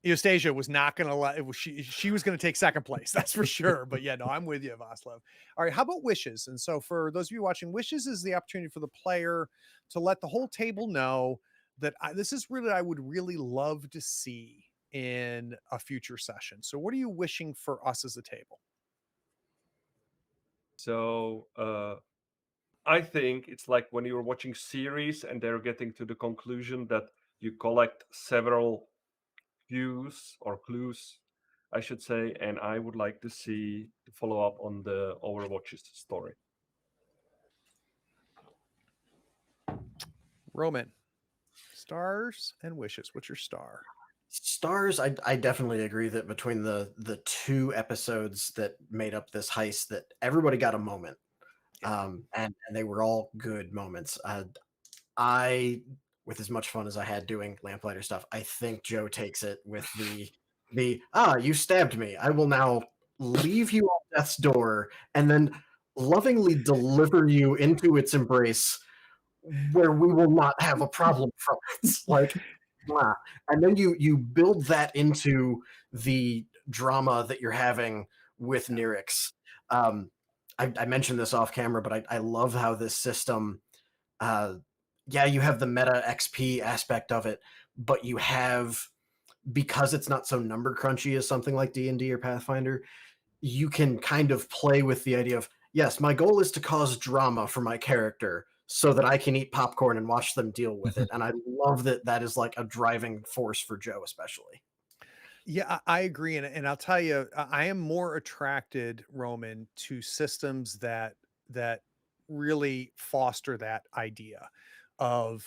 Eustacia was not going to let it. She was going to take second place. That's for sure. But yeah, no, I'm with you, Vaslav. All right. How about wishes? And so for those of you watching, wishes is the opportunity for the player to let the whole table know that this is really, I would really love to see in a future session. So what are you wishing for us as a table? So I think it's like when you're watching series and they're getting to the conclusion that you collect several cues or clues, I should say, and I would like to see the follow up on the Overwatch's story. Roman. Stars and wishes. What's your star? Stars, I definitely agree that between the 2 episodes that made up this heist, that everybody got a moment, and they were all good moments. I, with as much fun as I had doing Lamplighter stuff, I think Joe takes it with the you stabbed me. I will now leave you on death's door and then lovingly deliver you into its embrace, where we will not have a problem from it. Like, mwah. And then you build that into the drama that you're having with Nirix. I mentioned this off camera, but I love how this system, yeah, you have the meta XP aspect of it, but you have, because it's not so number crunchy as something like D&D or Pathfinder, you can kind of play with the idea of, yes, my goal is to cause drama for my character so that I can eat popcorn and watch them deal with it. And I love that that is like a driving force for Joe, especially. Yeah, I agree, and I'll tell you, I am more attracted, Roman, to systems that really foster that idea of,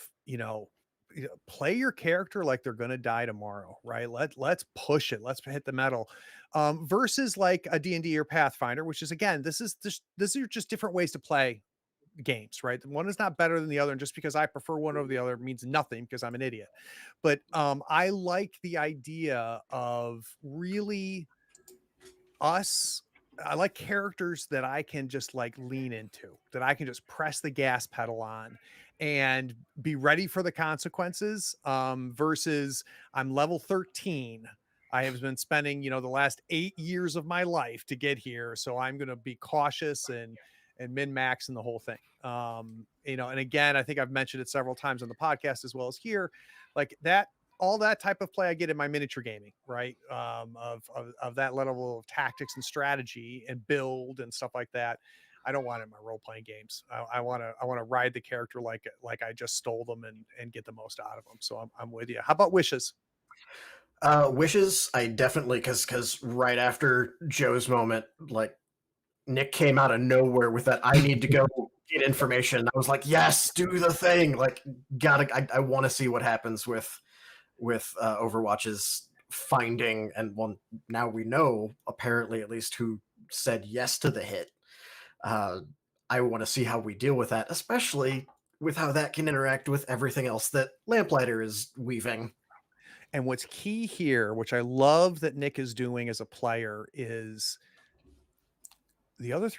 play your character like they're going to die tomorrow, right? Let's push it. Let's hit the metal. Versus like a D&D or Pathfinder, which is, again, this are just different ways to play games, right? One is not better than the other, and just because I prefer one over the other means nothing, because I'm an idiot. But I like the idea of really us. I like characters that I can just like lean into, that I can just press the gas pedal on and be ready for the consequences, versus I'm level 13. I have been spending, the last 8 years of my life to get here, so I'm going to be cautious and min max and the whole thing. And again, I think I've mentioned it several times on the podcast as well as here, like that, all that type of play I get in my miniature gaming, right? Of that level of tactics and strategy and build and stuff like that. I don't want it in my role playing games. I want to ride the character like I just stole them and get the most out of them. So I'm with you. How about wishes? Wishes, I definitely, because right after Joe's moment, like, Nick came out of nowhere with that, I need to go get information. I was like, yes, do the thing. Like, I want to see what happens with Overwatch's finding, and well, now we know, apparently, at least, who said yes to the hit. I want to see how we deal with that, especially with how that can interact with everything else that Lamplighter is weaving. And what's key here, which I love that Nick is doing as a player, is the other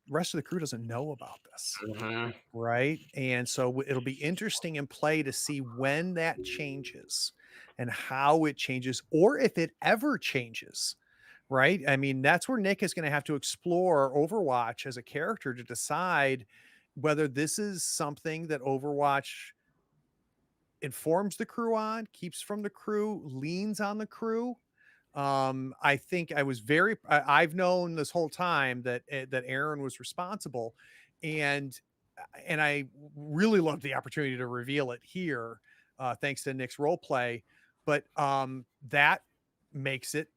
rest of the crew doesn't know about this. Right. And so it'll be interesting in play to see when that changes and how it changes, or if it ever changes. Right. I mean, that's where Nick is going to have to explore Overwatch as a character to decide whether this is something that Overwatch informs the crew on, keeps from the crew, leans on the crew. I think I've known this whole time that Aaron was responsible, and I really loved the opportunity to reveal it here, thanks to Nick's role play. But that makes it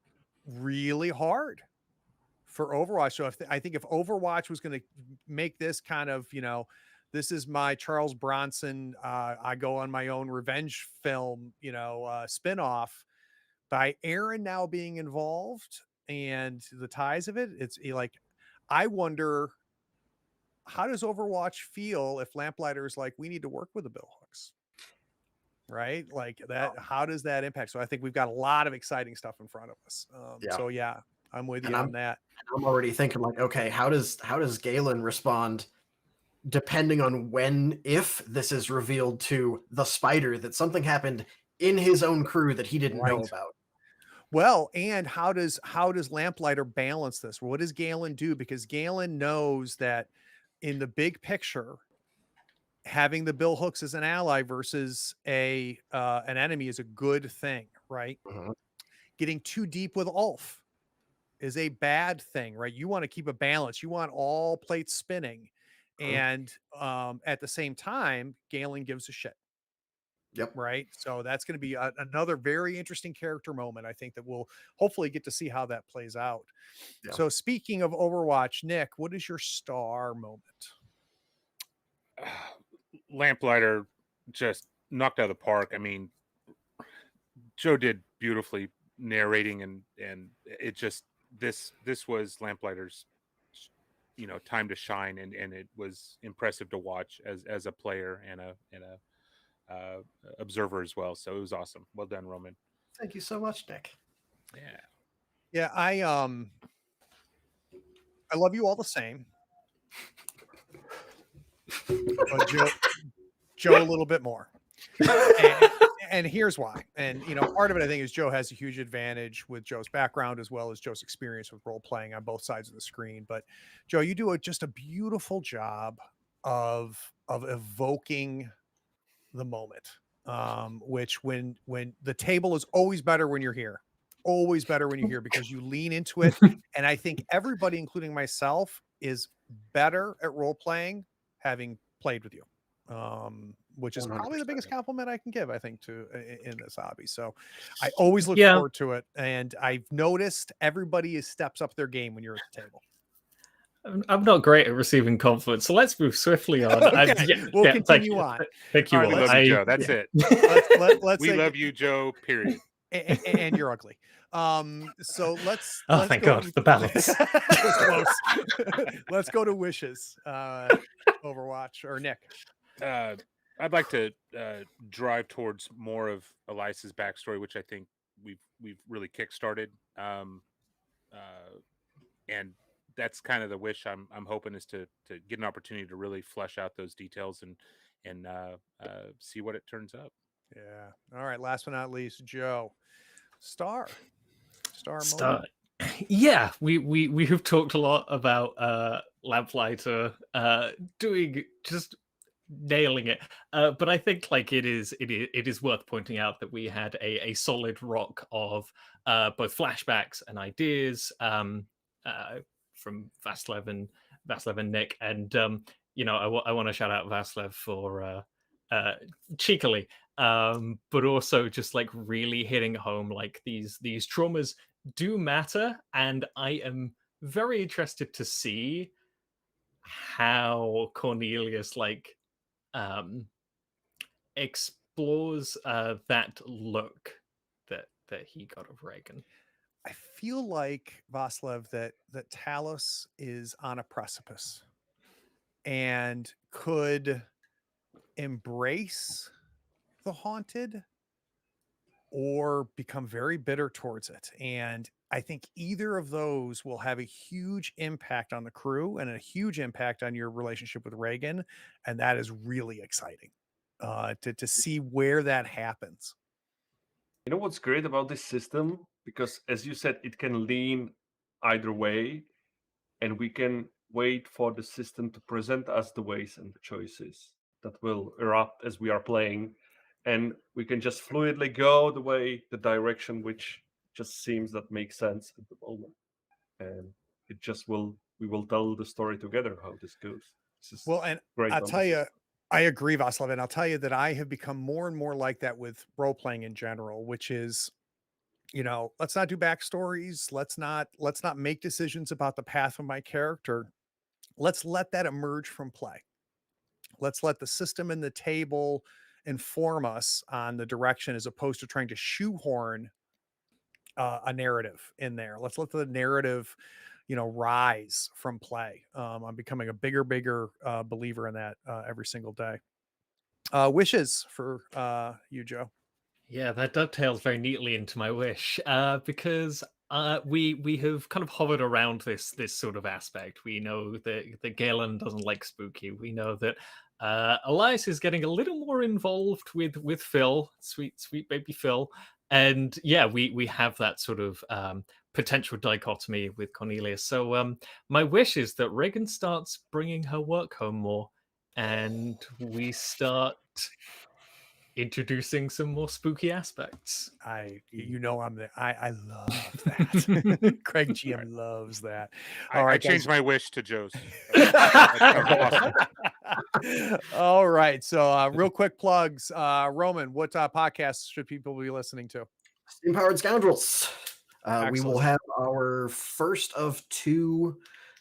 really hard for Overwatch. So I think if Overwatch was going to make this kind of, this is my Charles Bronson, I go on my own revenge film, spinoff, by Aaron now being involved and the ties of it, it's like, I wonder, how does Overwatch feel if Lamplighter is like, we need to work with the Billhooks, right? Like that, how does that impact? So I think we've got a lot of exciting stuff in front of us. So yeah, I'm with you on that. I'm already thinking like, okay, how does Galen respond, depending on if this is revealed to the Spider that something happened in his own crew that he didn't know about. Well, and how does Lamplighter balance this? What does Galen do? Because Galen knows that in the big picture, having the Billhooks as an ally versus an enemy is a good thing, right? Getting too deep with Ulf is a bad thing, right? You want to keep a balance. You want all plates spinning. And at the same time, Galen gives a shit. Yep. Right. So that's going to be another very interesting character moment. I think that we'll hopefully get to see how that plays out. Yeah. So speaking of Overwatch, Nick, what is your star moment? Lamplighter just knocked out of the park. I mean, Joe did beautifully narrating, and it just this was Lamplighter's time to shine, and it was impressive to watch as a player and a observer as well. So it was awesome. Well done, Roman. Thank you so much, Nick. Yeah, I love you all the same. But Joe a little bit more. And here's why. And part of it I think is Joe has a huge advantage with Joe's background as well as Joe's experience with role playing on both sides of the screen. But Joe, you do just a beautiful job of evoking the moment. Which when the table is always better when you're here. Always better when you're here because you lean into it. And I think everybody, including myself, is better at role playing having played with you. Which is probably the biggest compliment I can give, I think, in this hobby. So I always look forward to it. And I've noticed everybody steps up their game when you're at the table. I'm not great at receiving compliments, so let's move swiftly on. Okay, we'll continue on. Thank you. All right, We love you, Joe. That's it. Let's we love you, Joe. Period. And you're ugly. So let's thank God, the balance. Let's go to wishes. Overwatch or Nick. I'd like to drive towards more of Elias's backstory, which I think we've really kickstarted. And that's kind of the wish I'm hoping is to get an opportunity to really flesh out those details and see what it turns up. Yeah. All right. Last but not least, Joe. Star. Yeah, we have talked a lot about Lamplighter doing just nailing it, but I think it is worth pointing out that we had a solid rock of both flashbacks and ideas from Vaslev and Nick, and I want to shout out Vaslev for cheekily, but also just really hitting home these traumas do matter, and I am very interested to see how Cornelius explores that look that he got of Reagan. I feel like Vaslev that Talos is on a precipice and could embrace the haunted or become very bitter towards it. And I think either of those will have a huge impact on the crew and a huge impact on your relationship with Reagan. And that is really exciting to see where that happens. You know what's great about this system? Because as you said, it can lean either way, and we can wait for the system to present us the ways and the choices that will erupt as we are playing. And we can just fluidly go the direction which just seems that makes sense at the moment. And we will tell the story together how this goes. This is and great. I'll tell you, I agree, Vaslev, and I'll tell you that I have become more and more like that with role playing in general, which is, let's not do backstories. Let's not make decisions about the path of my character. Let's let that emerge from play. Let's let the system and the table inform us on the direction as opposed to trying to shoehorn a narrative in there. Let's let the narrative, rise from play. I'm becoming a bigger believer in that every single day. Wishes for you, Joe. Yeah, that dovetails very neatly into my wish because we have kind of hovered around this sort of aspect. We know that Galen doesn't like spooky. We know that Elias is getting a little more involved with Phil, sweet baby Phil, and yeah, we have that sort of potential dichotomy with Cornelius. So my wish is that Reagan starts bringing her work home more, and we start introducing some more spooky aspects. I love that. Craig GM loves that. All right, I changed my wish to Joe's. Awesome. All right, so real quick plugs. Roman, what podcasts should people be listening to? Steam-Powered Scoundrels. We will have our first of two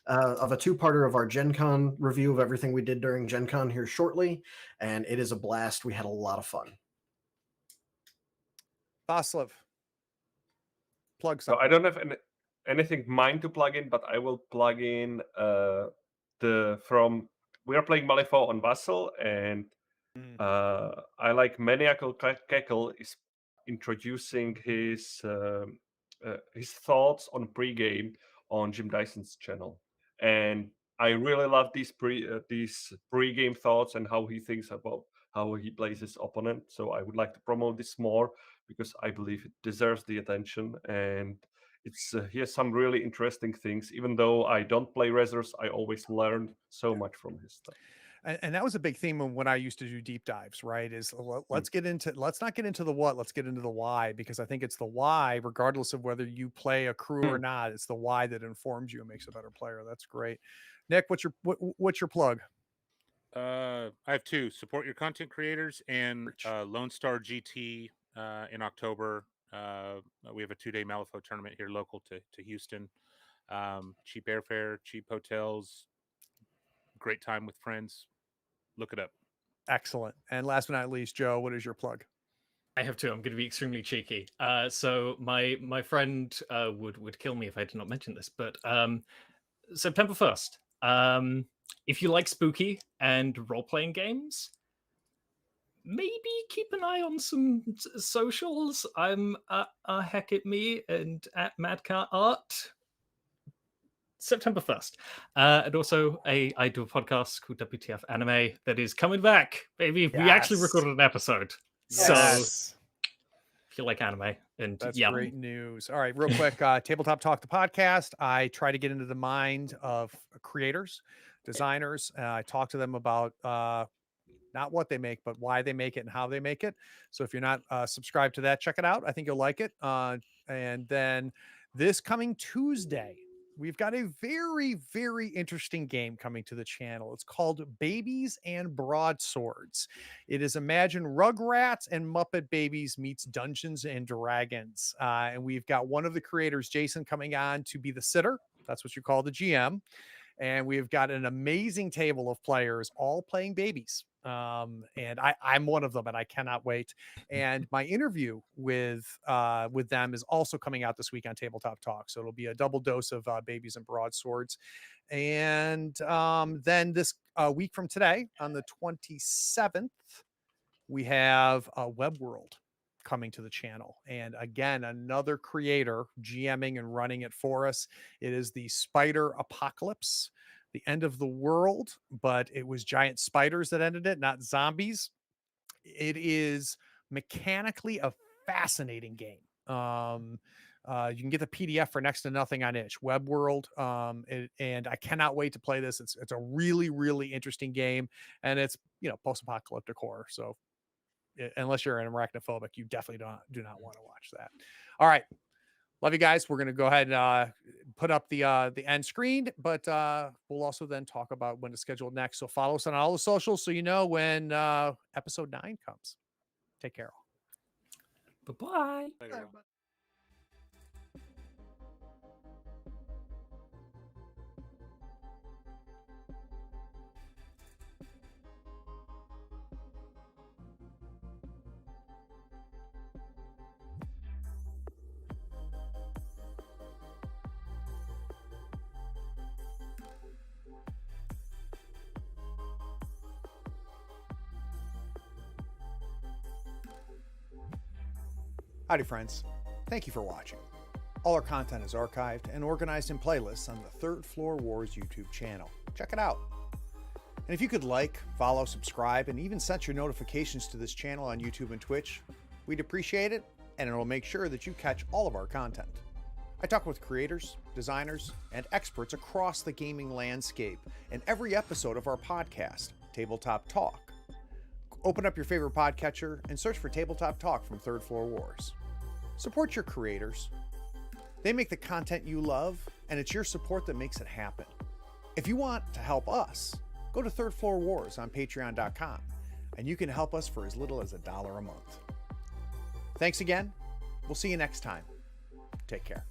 of a two-parter of our Gen Con review of everything we did during Gen Con here shortly, and it is a blast. We had a lot of fun. Vaslav, plug So something. I don't have anything mine to plug in, but I will plug in we are playing Malifaux on Vassal, and I like Maniacal Cackle is introducing his thoughts on pregame on Jim Dyson's channel, and I really love these pregame thoughts and how he thinks about how he plays his opponent. So I would like to promote this more because I believe it deserves the attention, and it's he has some really interesting things. Even though I don't play Rezzers, I always learned so much from his stuff. And that was a big theme of when I used to do deep dives, right? Is let's not get into the what, let's get into the why, because I think it's the why, regardless of whether you play a crew or not, it's the why that informs you and makes a better player. That's great. Nick, what's your plug? I have two: support your content creators and Lone Star GT in October. We have a 2-day Malifaux tournament here local to Houston. Cheap airfare, cheap hotels, great time with friends. Look it up. Excellent. And last but not least, Joe, what is your plug? I have two. I'm going to be extremely cheeky. So my friend would kill me if I did not mention this, but September 1st. If you like spooky and role-playing games, maybe keep an eye on some socials. I'm Heck at Me and at Madcar Art. September 1st. And also I do a podcast called WTF Anime that is coming back, baby. We actually recorded an episode. So if you like anime, and that's great news. All right, real quick, Tabletop Talk, the podcast. I try to get into the mind of creators, designers. I talk to them about not what they make, but why they make it and how they make it. So if you're not subscribed to that, check it out. I think you'll like it. And then this coming Tuesday, we've got a very, very interesting game coming to the channel. It's called Babies and Broadswords. It is Imagine Rugrats and Muppet Babies meets Dungeons and Dragons. And we've got one of the creators, Jason, coming on to be the sitter. That's what you call the GM. And we've got an amazing table of players all playing babies. And I'm one of them, and I cannot wait. And my interview with them is also coming out this week on Tabletop Talk. So it'll be a double dose of Babies and Broadswords. And then this week from today, on the 27th, we have Web World coming to the channel. And again, another creator GMing and running it for us. It is the Spider Apocalypse, the end of the world, but it was giant spiders that ended it, not zombies. It is mechanically a fascinating game. You can get the PDF for next to nothing on itch. Web World, and I cannot wait to play this. It's a really, really interesting game, and it's post-apocalyptic horror. So unless you're an arachnophobic, you definitely do not want to watch that. All right. Love you guys. We're going to go ahead and put up the end screen, but we'll also then talk about when to schedule next. So follow us on all the socials so you know when episode 9 comes. Take care. Bye-bye. Later, y'all. Howdy, friends. Thank you for watching. All our content is archived and organized in playlists on the Third Floor Wars YouTube channel. Check it out. And if you could like, follow, subscribe, and even set your notifications to this channel on YouTube and Twitch, we'd appreciate it, and it'll make sure that you catch all of our content. I talk with creators, designers, and experts across the gaming landscape in every episode of our podcast, Tabletop Talk. Open up your favorite podcatcher and search for Tabletop Talk from Third Floor Wars. Support your creators. They make the content you love, and it's your support that makes it happen. If you want to help us, go to Third Floor Wars on patreon.com, and you can help us for as little as $1 a month. Thanks again. We'll see you next time. Take care.